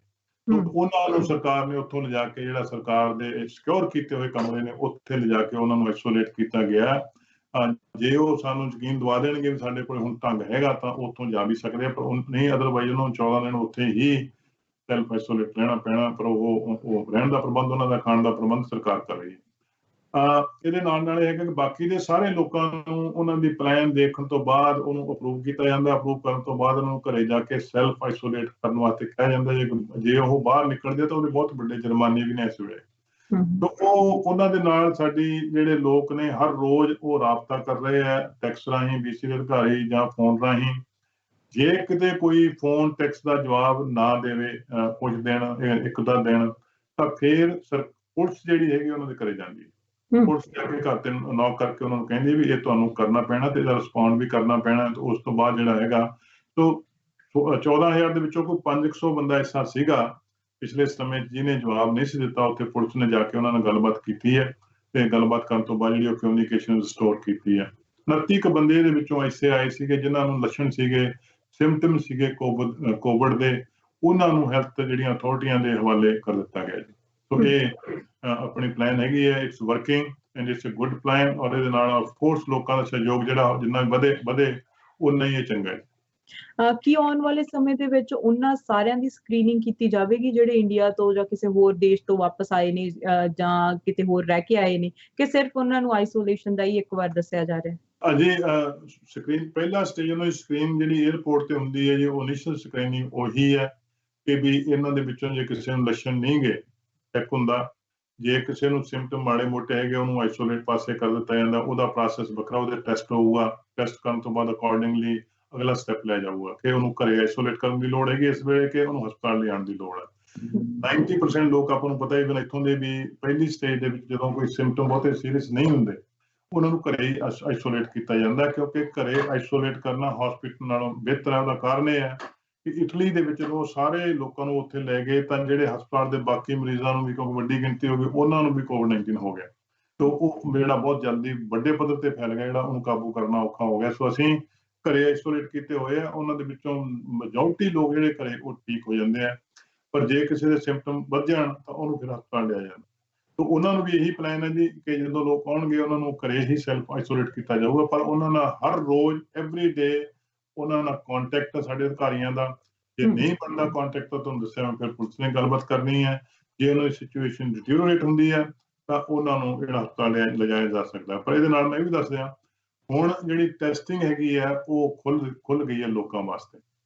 ਉਹਨਾਂ ਨੂੰ ਸਰਕਾਰ ਨੇ ਉੱਥੋਂ ਲਿਜਾ ਕੇ ਜਿਹੜਾ ਸਰਕਾਰ ਦੇ ਸਿਕਿਉਰ ਕੀਤੇ ਹੋਏ ਕਮਰੇ ਨੇ ਉੱਥੇ ਲਿਜਾ ਕੇ ਉਹਨਾਂ ਨੂੰ ਆਈਸੋਲੇਟ ਕੀਤਾ ਗਿਆ। ਜੇ ਉਹ ਸਾਨੂੰ ਯਕੀਨ ਦਵਾ ਦੇਣਗੇ ਵੀ ਸਾਡੇ ਕੋਲ ਹੁਣ ਢੰਗ ਹੈਗਾ ਤਾਂ ਉੱਥੋਂ ਜਾ ਵੀ ਸਕਦੇ ਆ, ਪਰ ਨਹੀਂ ਅਦਰਵਾਈਜ਼ ਉਹਨਾਂ ਨੂੰ 14 ਦਿਨ ਉੱਥੇ ਹੀ ਸੈਲਫ ਆਈਸੋਲੇਟ ਰਹਿਣਾ ਪੈਣਾ। ਪਰ ਉਹ ਰਹਿਣ ਦਾ ਪ੍ਰਬੰਧ, ਉਹਨਾਂ ਦਾ ਖਾਣ ਦਾ ਪ੍ਰਬੰਧ ਸਰਕਾਰ ਕਰ ਰਹੀ ਹੈ। ਇਹਦੇ ਨਾਲ ਇਹ ਹੈ ਕਿ ਬਾਕੀ ਦੇ ਸਾਰੇ ਲੋਕਾਂ ਨੂੰ ਉਹਨਾਂ ਦੀ ਪਲਾਨ ਦੇਖਣ ਤੋਂ ਬਾਅਦ ਉਹਨੂੰ ਅਪਰੂਵ ਕੀਤਾ ਜਾਂਦਾ। ਅਪਰੂਵ ਕਰਨ ਤੋਂ ਬਾਅਦ ਉਹਨਾਂ ਨੂੰ ਘਰੇ ਜਾ ਕੇ ਸੈਲਫ ਆਈਸੋਲੇਟ ਕਰਨ ਵਾਸਤੇ ਕਿਹਾ ਜਾਂਦਾ। ਜੇ ਉਹ ਬਾਹਰ ਨਿਕਲਦੇ ਤਾਂ ਉਹਦੇ ਬਹੁਤ ਵੱਡੇ ਜੁਰਮਾਨੇ ਵੀ ਨੇ ਇਸ ਵੇਲੇ। ਉਹ ਉਹਨਾਂ ਦੇ ਨਾਲ ਸਾਡੀ ਜਿਹੜੇ ਲੋਕ ਨੇ ਹਰ ਰੋਜ਼ ਉਹ ਰਾਬਤਾ ਕਰ ਰਹੇ ਆ, ਟੈਕਸ ਰਾਹੀਂ, BC ਦੇ ਅਧਿਕਾਰੀ ਜਾਂ ਫੋਨ ਰਾਹੀਂ। ਜੇ ਕਿਤੇ ਕੋਈ ਫੋਨ ਟੈਕਸ ਦਾ ਜਵਾਬ ਨਾ ਦੇਵੇ ਕੁਝ ਦਿਨ, 1-2 ਦਿਨ, ਤਾਂ ਫਿਰ ਪੁਲਿਸ ਜਿਹੜੀ ਹੈਗੀ ਉਹਨਾਂ ਦੇ ਘਰੇ ਜਾਂਦੀ ਹੈ। ਪੁਲਿਸ ਜਾ ਕੇ ਘਰ ਤੇ ਨੌਕ ਕਰਕੇ ਉਹਨਾਂ ਨੂੰ ਕਹਿੰਦੀ ਵੀ ਇਹ ਤੁਹਾਨੂੰ ਕਰਨਾ ਪੈਣਾ ਤੇ ਇਹਦਾ ਰਿਸਪੌਂਡ ਵੀ ਕਰਨਾ ਪੈਣਾ। ਤੇ ਉਸ ਤੋਂ ਬਾਅਦ ਜਿਹੜਾ ਹੈਗਾ, ਸੋ 14,000 ਦੇ ਵਿੱਚੋਂ ਕੋਈ 500 ਬੰਦਾ ਐਸਾ ਸੀਗਾ ਪਿਛਲੇ ਸਮੇਂ ਜਿਹਨੇ ਜਵਾਬ ਨਹੀਂ ਸੀ ਦਿੱਤਾ। ਉੱਥੇ ਪੁਲਿਸ ਨੇ ਜਾ ਕੇ ਉਹਨਾਂ ਨਾਲ ਗੱਲਬਾਤ ਕੀਤੀ ਹੈ ਤੇ ਗੱਲਬਾਤ ਕਰਨ ਤੋਂ ਬਾਅਦ ਜਿਹੜੀ ਉਹ ਕਮਿਊਨੀਕੇਸ਼ਨ ਰਿਸਟੋਰ ਕੀਤੀ ਹੈ। 29 ਕੁ ਬੰਦੇ ਦੇ ਵਿੱਚੋਂ ਐਸੇ ਆਏ ਸੀਗੇ ਜਿਨ੍ਹਾਂ ਨੂੰ ਲੱਛਣ ਸੀਗੇ, ਸਿੰਪਟਮ ਸੀਗੇ ਕੋਵਿਡ ਦੇ, ਉਹਨਾਂ ਨੂੰ ਹੈਲਥ ਜਿਹੜੀਆਂ ਅਥਾਰਟੀਆਂ ਦੇ ਹਵਾਲੇ ਕਰ ਦਿੱਤਾ ਗਿਆ ਜੀ। ਸੋ ਇਹ ਆਪਣੀ ਪਲਾਨ ਹੈਗੀ ਹੈ, it's working and it's a good plan. ਔਰ ਇਹਦੇ ਨਾਲ ਆਫ ਕੋਰਸ ਲੋਕਾਂ ਦਾ ਸਹਿਯੋਗ ਜਿਹੜਾ ਜਿੰਨਾ ਵਧੇ ਉਨਾ ਹੀ ਇਹ ਚੰਗਾ ਹੈ। ਕੀ ਆਉਣ ਵਾਲੇ ਸਮੇਂ ਦੇ ਵਿੱਚ ਉਹਨਾਂ ਸਾਰਿਆਂ ਦੀ ਸਕਰੀਨਿੰਗ ਕੀਤੀ ਜਾਵੇਗੀ ਜਿਹੜੇ ਇੰਡੀਆ ਤੋਂ ਜਾਂ ਕਿਸੇ ਹੋਰ ਦੇਸ਼ ਤੋਂ ਵਾਪਸ ਆਏ ਨੇ ਜਾਂ ਕਿਤੇ ਹੋਰ ਰਹਿ ਕੇ ਆਏ ਨੇ, ਕਿ ਸਿਰਫ ਉਹਨਾਂ ਨੂੰ ਆਈਸੋਲੇਸ਼ਨ ਦਾ ਹੀ ਇੱਕ ਵਾਰ ਦੱਸਿਆ ਜਾ ਰਿਹਾ? ਅਜੇ ਸਕਰੀਨ ਪਹਿਲਾ ਸਟੇਜ ਉਹਨਾਂ ਦੀ ਸਕਰੀਨ ਜਿਹੜੀ 에ਅਰਪੋਰਟ ਤੇ ਹੁੰਦੀ ਹੈ ਜੀ, ਉਹ ਇਨੀਸ਼ੀਅਲ ਸਕਰੀਨਿੰਗ ਉਹੀ ਹੈ ਕਿ ਵੀ ਇਹਨਾਂ ਦੇ ਵਿੱਚੋਂ ਜੇ ਕਿਸੇ ਨੂੰ ਲੱਛਣ ਨਹੀਂ ਗਏ ਚੈੱਕ ਹੁੰਦਾ, ਜੇ ਕਿਸੇ ਨੂੰ ਸਿੰਪਟਮ ਮਾੜੇ ਮੋਟੇ ਹੈਗੇ ਉਹਨੂੰ ਆਈਸੋਲੇਟ ਪਾਸੇ ਕਰ ਦਿੱਤਾ ਜਾਂਦਾ। ਉਹਦਾ ਪ੍ਰੋਸੈਸ ਵੱਖਰਾ, ਉਹਦੇ ਟੈਸਟ ਹੋਊਗਾ, ਟੈਸਟ ਕਰਨ ਤੋਂ ਬਾਅਦ ਅਕੋਰਡਿੰਗਲੀ ਅਗਲਾ ਸਟੈਪ ਲਿਆ ਜਾਊਗਾ ਕਿ ਉਹਨੂੰ ਘਰੇ ਆਈਸੋਲੇਟ ਕਰਨ ਦੀ ਲੋੜ ਹੈਗੀ ਇਸ ਵੇਲੇ ਕਿ ਉਹਨੂੰ ਹਸਪਤਾਲ ਲਿਆਉਣ ਦੀ ਲੋੜ ਹੈ। 90% ਲੋਕ ਆਪਾਂ ਨੂੰ ਪਤਾ ਹੀ ਇੱਥੋਂ ਦੇ ਵੀ ਪਹਿਲੀ ਸਟੇਜ ਦੇ ਵਿੱਚ ਜਦੋਂ ਕੋਈ ਸਿੰਪਟਮ ਬਹੁਤੇ ਸੀਰੀਅਸ ਨਹੀਂ ਹੁੰਦੇ ਉਹਨਾਂ ਨੂੰ ਘਰੇ ਹੀ ਆਈਸੋਲੇਟ ਕੀਤਾ ਜਾਂਦਾ, ਕਿਉਂਕਿ ਘਰੇ ਆਈਸੋਲੇਟ ਕਰਨਾ ਹਸਪੀਟਲ ਨਾਲੋਂ ਬਿਹਤਰ ਹੈ। ਉਹਦਾ ਕਾਰਨ ਇਹ ਹੈ ਕਿ ਇਟਲੀ ਦੇ ਵਿੱਚ ਉਹ ਸਾਰੇ ਲੋਕਾਂ ਨੂੰ ਉੱਥੇ ਲੈ ਗਏ ਤਾਂ ਜਿਹੜੇ ਹਸਪਤਾਲ ਦੇ ਬਾਕੀ ਮਰੀਜ਼ਾਂ ਨੂੰ ਵੀ, ਕਿਉਂਕਿ ਵੱਡੀ ਗਿਣਤੀ ਹੋ ਗਈ, ਉਹਨਾਂ ਨੂੰ ਵੀ ਕੋਵਿਡ-19 ਹੋ ਗਿਆ। ਤਾਂ ਉਹ ਜਿਹੜਾ ਬਹੁਤ ਜਲਦੀ ਵੱਡੇ ਪੱਧਰ ਤੇ ਫੈਲ ਗਿਆ, ਜਿਹੜਾ ਉਹਨੂੰ ਕਾਬੂ ਕਰਨਾ ਔਖਾ ਹੋ ਗਿਆ। ਸੋ ਅਸੀਂ ਘਰੇ ਆਈਸੋਲੇਟ ਕੀਤੇ ਹੋਏ ਆ, ਉਹਨਾਂ ਦੇ ਵਿੱਚੋਂ ਮੈਜੋਰਟੀ ਲੋਕ ਜਿਹੜੇ ਘਰੇ ਉਹ ਠੀਕ ਹੋ ਜਾਂਦੇ ਆ। ਪਰ ਜੇ ਕਿਸੇ ਦੇ ਸਿੰਪਟਮ ਵੱਧ ਜਾਣ ਤਾਂ ਉਹਨੂੰ ਫਿਰ ਹਸਪਤਾਲ ਲਿਆ ਜਾਂਦਾ। ਤਾਂ ਉਹਨਾਂ ਨੂੰ ਵੀ ਇਹੀ ਪਲਾਨ ਹੈ ਜੀ ਕਿ ਜਦੋਂ ਲੋਕ ਆਉਣਗੇ ਉਹਨਾਂ ਨੂੰ ਘਰੇ ਹੀ ਸੈਲਫ ਆਈਸੋਲੇਟ ਕੀਤਾ ਜਾਊਗਾ। ਪਰ ਉਹਨਾਂ ਨਾਲ ਹਰ ਰੋਜ਼ ਐਵਰੀ ਡੇ ਉਹਨਾਂ ਨਾਲ ਕੰਟੈਕਟ ਸਾਡੇ ਅਧਿਕਾਰੀਆਂ ਦਾ, ਜੇ ਨਹੀਂ ਬਣਦਾ ਕੰਟੈਕਟ ਤਾਂ ਤੁਹਾਨੂੰ ਦੱਸਿਆ ਫਿਰ ਪੁਲਿਸ ਨੇ ਗੱਲਬਾਤ ਕਰਨੀ ਹੈ। ਜੇ ਉਹਨਾਂ ਦੀ ਸਿਚੁਏਸ਼ਨ ਡਿਟੀਰੀਓਰੇਟ ਹੁੰਦੀ ਹੈ ਤਾਂ ਉਹਨਾਂ ਨੂੰ ਜਿਹੜਾ ਹਸਪਤਾਲ ਲਿਜਾਇਆ ਜਾ ਸਕਦਾ। ਪਰ ਇਹਦੇ ਨਾਲ ਮੈਂ ਵੀ ਦੱਸ ਦਿਆਂ, ਹੁਣ ਜਿਹੜੀ ਟੈਸਟਿੰਗ ਹੈਗੀ ਹੈ ਉਹ ਖੁੱਲ ਗਈ ਹੈ ਲੋਕਾਂ ਵਾਸਤੇ।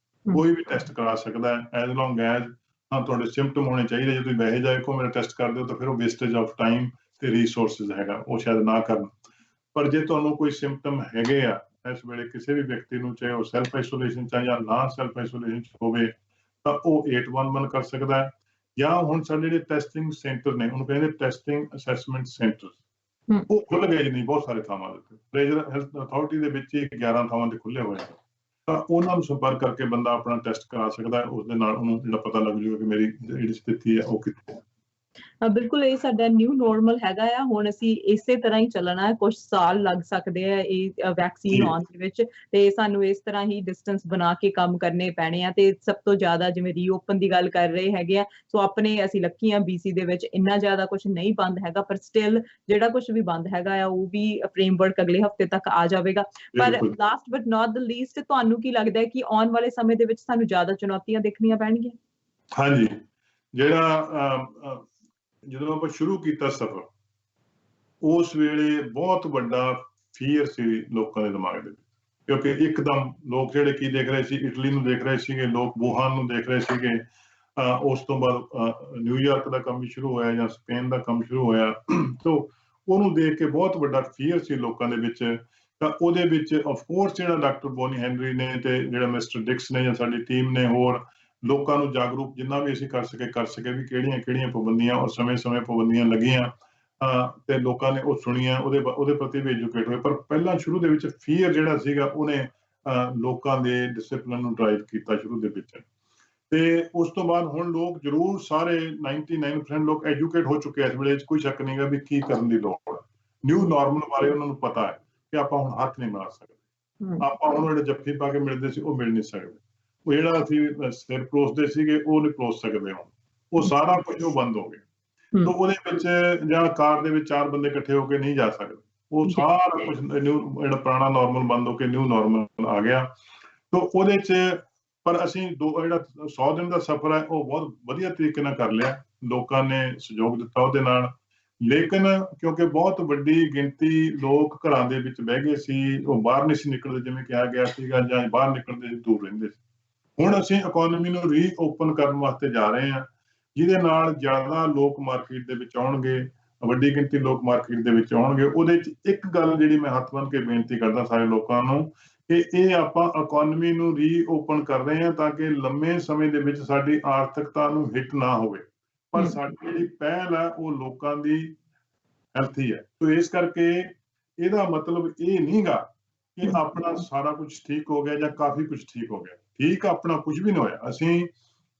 ਕੋਈ ਵੀ ਟੈਸਟ ਕਰਾ ਸਕਦਾ ਹੈ ਐਜ਼ ਲੌਂਗ ਐਜ਼ ਤੁਹਾਡੇ ਸਿੰਪਟਮ ਹੋਣੇ ਚਾਹੀਦੇ। ਜੇ ਤੁਸੀਂ ਵੈਸੇ ਜਾਏ ਕੋ ਮੇਰਾ ਟੈਸਟ ਕਰ ਦਿਓ ਤਾਂ ਫਿਰ ਉਹ ਵੇਸਟੇਜ ਆਫ ਟਾਈਮ ਤੇ ਰਿਸੋਰਸਿਸ ਹੈਗਾ, ਉਹ ਸ਼ਾਇਦ ਨਾ ਕਰਨ। ਪਰ ਜੇ ਤੁਹਾਨੂੰ ਕੋਈ ਸਿੰਪਟਮ ਹੈਗੇ ਆ ਇਸ ਵੇਲੇ ਕਿਸੇ ਵੀ ਵਿਅਕਤੀ ਨੂੰ, ਚਾਹੇ ਉਹ ਸੈਲਫ ਆਈਸੋਲੇਸ਼ਨ ਚ ਜਾਂ ਨਾ ਸੈਲਫ ਆਈਸੋਲੇਸ਼ਨ ਚ ਹੋਵੇ, ਤਾਂ ਉਹ 811 ਕਰ ਸਕਦਾ ਹੈ। ਜਾਂ ਹੁਣ ਸਾਡੇ ਜਿਹੜੇ ਟੈਸਟਿੰਗ ਸੈਂਟਰ ਨੇ ਉਹਨੂੰ ਕਹਿੰਦੇ ਟੈਸਟਿੰਗ ਅਸੈਸਮੈਂਟ ਸੈਂਟਰ, ਉਹ ਖੁੱਲ ਗਏ ਨਹੀਂ ਬਹੁਤ ਸਾਰੇ ਥਾਵਾਂ ਦੇ ਉੱਤੇ। ਫਰੇਜ਼ਰ ਹੈਲਥ ਅਥਾਰਟੀ ਦੇ ਵਿੱਚ ਹੀ 11 ਥਾਵਾਂ ਤੇ ਖੁੱਲੇ ਹੋਏ ਨੇ। ਤਾਂ ਉਹਨਾਂ ਨੂੰ ਸੰਪਰਕ ਕਰਕੇ ਬੰਦਾ ਆਪਣਾ ਟੈਸਟ ਕਰਾ ਸਕਦਾ ਹੈ। ਉਸ ਦੇ ਨਾਲ ਉਹਨੂੰ ਜਿਹੜਾ ਪਤਾ ਲੱਗ ਜਾਊਗਾ ਕਿ ਮੇਰੀ ਜਿਹੜੀ ਸਥਿਤੀ ਹੈ ਉਹ ਕਿੱਥੇ ਹੈ। ਬਿਲਕੁਲ, ਇਹ ਸਾਡਾ ਨਿਊ ਨੋਰਮਲ ਹੈਗਾ ਆ। ਹੁਣ ਅਸੀਂ ਇਸੇ ਤਰ੍ਹਾਂ ਹੀ ਚੱਲਣਾ ਹੈ। ਕੁਝ ਸਾਲ ਲੱਗ ਸਕਦੇ ਆ ਇਹ ਵੈਕਸੀਨ ਆਉਣ ਦੇ ਵਿੱਚ, ਤੇ ਸਾਨੂੰ ਇਸ ਤਰ੍ਹਾਂ ਹੀ ਡਿਸਟੈਂਸ ਬਣਾ ਕੇ ਕੰਮ ਕਰਨੇ ਪੈਣੇ ਆ। ਤੇ ਸਭ ਤੋਂ ਜ਼ਿਆਦਾ ਜਿਵੇਂ ਰੀਓਪਨ ਦੀ ਗੱਲ ਕਰ ਰਹੇ ਹੈਗੇ ਆ, ਸੋ ਆਪਣੇ ਅਸੀਂ ਲੱਕੀ ਆ BC ਦੇ ਵਿੱਚ ਇੰਨਾ ਜ਼ਿਆਦਾ ਕੁਝ ਨਹੀਂ ਬੰਦ ਹੈਗਾ, ਪਰ ਸਟਿਲ ਜਿਹੜਾ ਕੁਝ ਵੀ ਬੰਦ ਹੈਗਾ ਆ ਉਹ ਵੀ ਫਰੇਮਵਰਕ ਅਗਲੇ ਹਫਤੇ ਤੱਕ ਆ ਜਾਵੇਗਾ। ਪਰ last but not the least, ਤੁਹਾਨੂੰ ਕੀ ਲੱਗਦਾ ਹੈ ਕਿ ਆਉਣ ਵਾਲੇ ਸਮੇਂ ਦੇ ਵਿੱਚ ਸਾਨੂੰ ਜ਼ਿਆਦਾ ਚੁਣੌਤੀਆਂ ਦੇਖਣੀਆਂ ਪੈਣਗੀਆਂ? ਹਾਂਜੀ, ਜਿਹੜਾ ਜਦੋਂ ਆਪਾਂ ਸ਼ੁਰੂ ਕੀਤਾ ਸਫ਼ਰ ਉਸ ਵੇਲੇ ਬਹੁਤ ਵੱਡਾ ਫੀਅਰ ਸੀ ਲੋਕਾਂ ਦੇ ਦਿਮਾਗ ਦੇ ਵਿੱਚ, ਕਿਉਂਕਿ ਇੱਕਦਮ ਲੋਕ ਜਿਹੜੇ ਕੀ ਦੇਖ ਰਹੇ ਸੀ, ਇਟਲੀ ਨੂੰ ਦੇਖ ਰਹੇ ਸੀਗੇ, ਲੋਕ ਵੂਹਾਨ ਨੂੰ ਦੇਖ ਰਹੇ ਸੀਗੇ। ਉਸ ਤੋਂ ਬਾਅਦ ਨਿਊਯਾਰਕ ਦਾ ਕੰਮ ਵੀ ਸ਼ੁਰੂ ਹੋਇਆ ਜਾਂ ਸਪੇਨ ਦਾ ਕੰਮ ਸ਼ੁਰੂ ਹੋਇਆ। ਸੋ ਉਹਨੂੰ ਦੇਖ ਕੇ ਬਹੁਤ ਵੱਡਾ ਫੀਅਰ ਸੀ ਲੋਕਾਂ ਦੇ ਵਿੱਚ। ਤਾਂ ਉਹਦੇ ਵਿੱਚ ਆਫਕੋਰਸ ਜਿਹੜਾ ਡਾਕਟਰ ਬੋਨੀ ਹੈਨਰੀ ਨੇ ਤੇ ਜਿਹੜਾ ਮਿਸਟਰ ਡਿਕਸ ਨੇ ਜਾਂ ਸਾਡੀ ਟੀਮ ਨੇ ਹੋਰ ਲੋਕਾਂ ਨੂੰ ਜਾਗਰੂਕ ਜਿੰਨਾ ਵੀ ਅਸੀਂ ਕਰ ਸਕੇ ਵੀ ਕਿਹੜੀਆਂ ਪਾਬੰਦੀਆਂ ਔਰ ਸਮੇਂ-ਸਮੇਂ ਪਾਬੰਦੀਆਂ ਲੱਗੀਆਂ ਤੇ ਲੋਕਾਂ ਨੇ ਉਹ ਸੁਣੀਆਂ, ਉਹਦੇ ਪ੍ਰਤੀ ਵੀ ਐਜੂਕੇਟ ਹੋਏ। ਪਰ ਪਹਿਲਾਂ ਸ਼ੁਰੂ ਦੇ ਵਿੱਚ ਫੀਅਰ ਜਿਹੜਾ ਸੀਗਾ ਉਹਨੇ ਲੋਕਾਂ ਦੇ ਡਿਸਪਲਿਨ ਨੂੰ ਡਰਾਈਵ ਕੀਤਾ ਸ਼ੁਰੂ ਦੇ ਵਿੱਚ। ਤੇ ਉਸ ਤੋਂ ਬਾਅਦ ਹੁਣ ਲੋਕ ਜ਼ਰੂਰ ਸਾਰੇ 99% ਲੋਕ ਐਜੂਕੇਟ ਹੋ ਚੁੱਕੇ ਇਸ ਵੇਲੇ, ਕੋਈ ਸ਼ੱਕ ਨਹੀਂਗਾ ਵੀ ਕੀ ਕਰਨ ਦੀ ਲੋੜ ਹੈ। ਨਿਊ ਨਾਰਮਲ ਬਾਰੇ ਉਹਨਾਂ ਨੂੰ ਪਤਾ ਹੈ ਕਿ ਆਪਾਂ ਹੁਣ ਹੱਥ ਨਹੀਂ ਮਿਲਾ ਸਕਦੇ, ਆਪਾਂ ਹੁਣ ਜਿਹੜੇ ਜੱਫੀ ਪਾ ਕੇ ਮਿਲਦੇ ਸੀ ਉਹ ਮਿਲ ਨਹੀਂ ਸਕਦੇ, ਉਹ ਜਿਹੜਾ ਅਸੀਂ ਸਿਰ ਪਲੋਸਦੇ ਸੀਗੇ ਉਹ ਨਹੀਂ ਪਲੋਸ ਸਕਦੇ ਹੁਣ, ਉਹ ਸਾਰਾ ਕੁਝ ਉਹ ਬੰਦ ਹੋ ਗਿਆ। ਤਾਂ ਉਹਦੇ ਵਿੱਚ ਜਾਂ ਕਾਰ ਦੇ ਵਿੱਚ 4 ਬੰਦੇ ਇਕੱਠੇ ਹੋ ਕੇ ਨਹੀਂ ਜਾ ਸਕਦੇ, ਉਹ ਸਾਰਾ ਕੁਝ ਜਿਹੜਾ ਪੁਰਾਣਾ ਨਾਰਮਲ ਬੰਦ ਹੋ ਕੇ ਨਿਊ ਨਾਰਮਲ ਆ ਗਿਆ। ਤਾਂ ਉਹਦੇ 'ਚ ਪਰ ਅਸੀਂ ਜਿਹੜਾ 100 ਦਿਨ ਦਾ ਸਫ਼ਰ ਹੈ ਉਹ ਬਹੁਤ ਵਧੀਆ ਤਰੀਕੇ ਨਾਲ ਕਰ ਲਿਆ, ਲੋਕਾਂ ਨੇ ਸਹਿਯੋਗ ਦਿੱਤਾ ਉਹਦੇ ਨਾਲ। ਲੇਕਿਨ ਕਿਉਂਕਿ ਬਹੁਤ ਵੱਡੀ ਗਿਣਤੀ ਲੋਕ ਘਰਾਂ ਦੇ ਵਿੱਚ ਬਹਿ ਗਏ ਸੀ, ਉਹ ਬਾਹਰ ਨਹੀਂ ਸੀ ਨਿਕਲਦੇ ਜਿਵੇਂ ਕਿਹਾ ਗਿਆ ਸੀਗਾ, ਜਾਂ ਬਾਹਰ ਨਿਕਲਦੇ ਸੀ ਦੂਰ ਰਹਿੰਦੇ ਸੀ। ਹੁਣ ਅਸੀਂ ਇਕੋਨਮੀ ਨੂੰ ਰੀਓਪਨ ਕਰਨ ਵਾਸਤੇ ਜਾ ਰਹੇ ਹਾਂ, ਜਿਹਦੇ ਨਾਲ ਜ਼ਿਆਦਾ ਲੋਕ ਮਾਰਕੀਟ ਦੇ ਵਿੱਚ ਆਉਣਗੇ, ਵੱਡੀ ਗਿਣਤੀ ਲੋਕ ਮਾਰਕੀਟ ਦੇ ਵਿੱਚ ਆਉਣਗੇ। ਉਹਦੇ 'ਚ ਇੱਕ ਗੱਲ ਜਿਹੜੀ ਮੈਂ ਹੱਥ ਬੰਨ੍ਹ ਕੇ ਬੇਨਤੀ ਕਰਦਾ ਸਾਰੇ ਲੋਕਾਂ ਨੂੰ ਕਿ ਇਹ ਆਪਾਂ ਇਕੋਨਮੀ ਨੂੰ ਰੀਓਪਨ ਕਰ ਰਹੇ ਹਾਂ ਤਾਂ ਕਿ ਲੰਮੇ ਸਮੇਂ ਦੇ ਵਿੱਚ ਸਾਡੀ ਆਰਥਿਕਤਾ ਨੂੰ ਹਿੱਟ ਨਾ ਹੋਵੇ, ਪਰ ਸਾਡੀ ਜਿਹੜੀ ਪਹਿਲ ਹੈ ਉਹ ਲੋਕਾਂ ਦੀ ਹੈਲਥ ਹੀ ਹੈ। ਸੋ ਇਸ ਕਰਕੇ ਇਹਦਾ ਮਤਲਬ ਇਹ ਨਹੀਂਗਾ ਕਿ ਆਪਣਾ ਸਾਰਾ ਕੁਝ ਠੀਕ ਹੋ ਗਿਆ ਜਾਂ ਕਾਫੀ ਕੁਝ ਠੀਕ ਹੋ ਗਿਆ। ਠੀਕ, ਆਪਣਾ ਕੁਝ ਵੀ ਨਹੀਂ ਹੋਇਆ। ਅਸੀਂ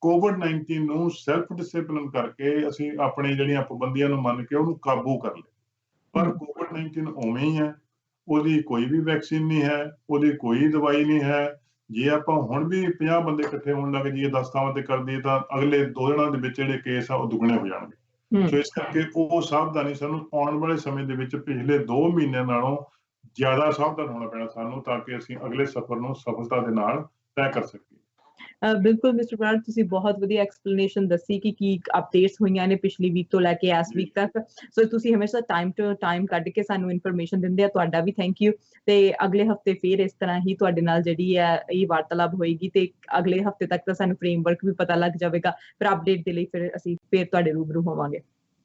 ਕੋਵਿਡ-19 ਨੂੰ ਸੈਲਫ ਡਿਸਿਪਲਿਨ ਕਰਕੇ ਅਸੀਂ ਆਪਣੀ ਜਿਹੜੀਆਂ ਪਾਬੰਦੀਆਂ ਨੂੰ ਮੰਨ ਕੇ ਉਹਨੂੰ ਕਾਬੂ ਕਰ ਲਿਆ। ਪਰ ਕੋਵਿਡ-19 ਉਵੇਂ ਹੀ ਹੈ, ਉਹਦੀ ਕੋਈ ਵੀ ਵੈਕਸੀਨ ਨਹੀਂ ਹੈ, ਉਹਦੀ ਕੋਈ ਦਵਾਈ ਨਹੀਂ ਹੈ। ਜੇ ਆਪਾਂ ਹੁਣ ਵੀ 50 ਬੰਦੇ ਇਕੱਠੇ ਹੋਣ ਲੱਗ ਜਾਈਏ 10 ਥਾਵਾਂ ਤੇ ਕਰ ਦਈਏ ਤਾਂ ਅਗਲੇ 2 ਦਿਨਾਂ ਦੇ ਵਿੱਚ ਜਿਹੜੇ ਕੇਸ ਆ ਉਹ ਦੁੱਗਣੇ ਹੋ ਜਾਣਗੇ। ਸੋ ਇਸ ਕਰਕੇ ਉਹ ਸਾਵਧਾਨੀ ਸਾਨੂੰ ਆਉਣ ਵਾਲੇ ਸਮੇਂ ਦੇ ਵਿੱਚ ਪਿਛਲੇ 2 ਮਹੀਨਿਆਂ ਨਾਲੋਂ ਜ਼ਿਆਦਾ ਸਾਵਧਾਨ ਹੋਣਾ ਪੈਣਾ ਸਾਨੂੰ, ਤਾਂ ਕਿ ਅਸੀਂ ਅਗਲੇ ਸਫ਼ਰ ਨੂੰ ਸਫਲਤਾ ਦੇ ਨਾਲ ਤੈਅ ਕਰ ਸਕੀਏ। ਬਿਲਕੁਲ ਮਿਸਟਰ ਬਰਾੜ, ਤੁਸੀਂ ਬਹੁਤ ਵਧੀਆ ਐਕਸਪਲੇਨੇਸ਼ਨ ਦੱਸੀ ਕਿ ਕੀ ਅਪਡੇਟਸ ਹੋਈਆਂ ਨੇ ਪਿਛਲੀ ਵੀਕ ਤੋਂ ਲੈ ਕੇ ਇਸ ਵੀਕ ਤੱਕ। ਸੋ ਤੁਸੀਂ ਹਮੇਸ਼ਾ ਟਾਈਮ ਟੂ ਟਾਈਮ ਕੱਢ ਕੇ ਸਾਨੂੰ ਇਨਫੋਰਮੇਸ਼ਨ ਦਿੰਦੇ ਆ, ਤੁਹਾਡਾ ਵੀ ਥੈਂਕ ਯੂ। ਤੇ ਅਗਲੇ ਹਫਤੇ ਫਿਰ ਇਸ ਤਰ੍ਹਾਂ ਹੀ ਤੁਹਾਡੇ ਨਾਲ ਜਿਹੜੀ ਹੈ ਇਹ ਵਾਰਤਾਲਾਪ ਹੋਏਗੀ, ਤੇ ਅਗਲੇ ਹਫਤੇ ਤੱਕ ਤਾਂ ਸਾਨੂੰ ਫਰੇਮਵਰਕ ਵੀ ਪਤਾ ਲੱਗ ਜਾਵੇਗਾ। ਫਿਰ ਅਪਡੇਟ ਦੇ ਲਈ ਫਿਰ ਅਸੀਂ ਫਿਰ ਤੁਹਾਡੇ ਰੂਬਰੂ ਹੋਵਾਂਗੇ।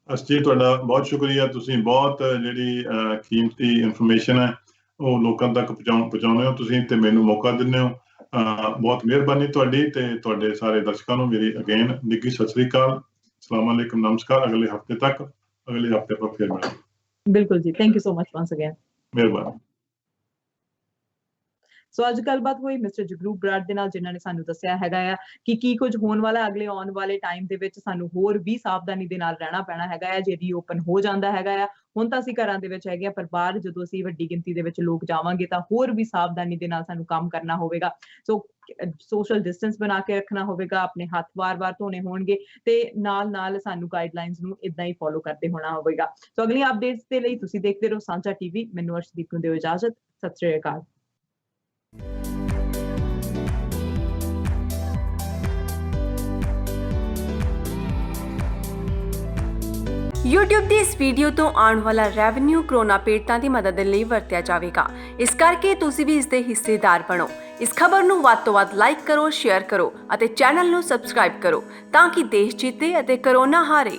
ਜੀ ਤੁਹਾਡਾ ਬਹੁਤ ਸ਼ੁਕਰੀਆ, ਤੁਸੀਂ ਬਹੁਤ ਜਿਹੜੀ ਕੀਮਤੀ ਇਨਫੋਰਮੇਸ਼ਨ ਹੈ ਉਹ ਲੋਕਾਂ ਤੱਕ ਪਹੁੰਚਾਉਂਦੇ ਹੋ ਤੁਸੀਂ, ਤੇ ਮੈਨੂੰ ਮੌਕਾ ਦਿੰਦੇ ਹੋ। ਬਹੁਤ ਮਿਹਰਬਾਨੀ ਤੁਹਾਡੀ, ਤੇ ਤੁਹਾਡੇ ਸਾਰੇ ਦਰਸ਼ਕਾਂ ਨੂੰ ਮੇਰੀ ਅਗੇਨ ਨਿੱਘੀ ਸਤਿ ਸ੍ਰੀ ਅਕਾਲ, ਅਸਲਾਮ ਅਲੈਕੁਮ, ਨਮਸਕਾਰ। ਅਗਲੇ ਹਫਤੇ ਆਪਾਂ ਫਿਰ ਮਿਲਾਂਗੇ। ਬਿਲਕੁਲ ਜੀ, thank you so much once again. ਮਿਹਰਬਾਨੀ। ਸੋ ਅੱਜ ਗੱਲਬਾਤ ਹੋਈ ਮਿਸਟਰ ਜਗਰੂਪ ਬਰਾੜ ਦੇ ਨਾਲ, ਜਿਨ੍ਹਾਂ ਨੇ ਸਾਨੂੰ ਦੱਸਿਆ ਹੈਗਾ ਆ ਕਿ ਕੀ ਕੁਝ ਹੋਣ ਵਾਲਾ ਅਗਲੇ ਆਉਣ ਵਾਲੇ ਟਾਈਮ ਦੇ ਵਿੱਚ ਸਾਨੂੰ ਹੋਰ ਵੀ ਸਾਵਧਾਨੀ ਦੇ ਨਾਲ ਰਹਿਣਾ ਪੈਣਾ ਹੈਗਾ ਆ। ਜੇ ਰੀਓਪਨ ਹੋ ਜਾਂਦਾ ਹੈਗਾ ਆ, ਹੁਣ ਤਾਂ ਅਸੀਂ ਘਰਾਂ ਦੇ ਵਿੱਚ ਹੈਗੇ ਆ, ਪਰ ਬਾਹਰ ਜਦੋਂ ਅਸੀਂ ਵੱਡੀ ਗਿਣਤੀ ਦੇ ਵਿੱਚ ਲੋਕ ਜਾਵਾਂਗੇ ਤਾਂ ਹੋਰ ਵੀ ਸਾਵਧਾਨੀ ਦੇ ਨਾਲ ਸਾਨੂੰ ਕੰਮ ਕਰਨਾ ਹੋਵੇਗਾ। ਸੋ ਸੋਸ਼ਲ ਡਿਸਟੈਂਸ ਬਣਾ ਕੇ ਰੱਖਣਾ ਹੋਵੇਗਾ, ਆਪਣੇ ਹੱਥ ਵਾਰ-ਵਾਰ ਧੋਣੇ ਹੋਣਗੇ, ਤੇ ਨਾਲ ਸਾਨੂੰ ਗਾਈਡਲਾਈਨਸ ਨੂੰ ਇਦਾਂ ਹੀ ਫੋਲੋ ਕਰਦੇ ਹੋਣਾ ਹੋਵੇਗਾ। ਸੋ ਅਗਲੀਆਂ ਅਪਡੇਟਸ ਦੇ ਲਈ ਤੁਸੀਂ ਦੇਖਦੇ ਰਹੋ ਸਾਂਝਾ ਟੀਵੀ। ਮੈਨੂੰ ਅਰਸ਼ਦੀਪ ਨੂੰ ਦਿਓ ਇਜਾਜ਼ਤ। ਸਤਿ ਸ਼੍ਰੀ ਅਕਾਲ। YouTube ਦੀ ਇਸ ਵੀਡੀਓ ਤੋਂ ਆਉਣ ਵਾਲਾ ਰੈਵਨਿਊ ਕਰੋਨਾ ਪੀੜਤਾਂ ਦੀ ਮਦਦ ਲਈ ਵਰਤਿਆ ਜਾਵੇਗਾ। ਇਸ ਕਰਕੇ ਤੁਸੀਂ ਵੀ ਇਸ ਦੇ ਹਿੱਸੇਦਾਰ ਬਣੋ। ਇਸ ਖਬਰ ਨੂੰ ਵੱਧ ਤੋਂ ਵੱਧ ਲਾਈਕ ਕਰੋ, ਸ਼ੇਅਰ ਕਰੋ ਅਤੇ ਚੈਨਲ ਨੂੰ ਸਬਸਕ੍ਰਾਈਬ ਕਰੋ ਤਾਂ ਕਿ ਦੇਸ਼ ਜਿੱਤੇ ਅਤੇ ਕਰੋਨਾ ਹਾਰੇ।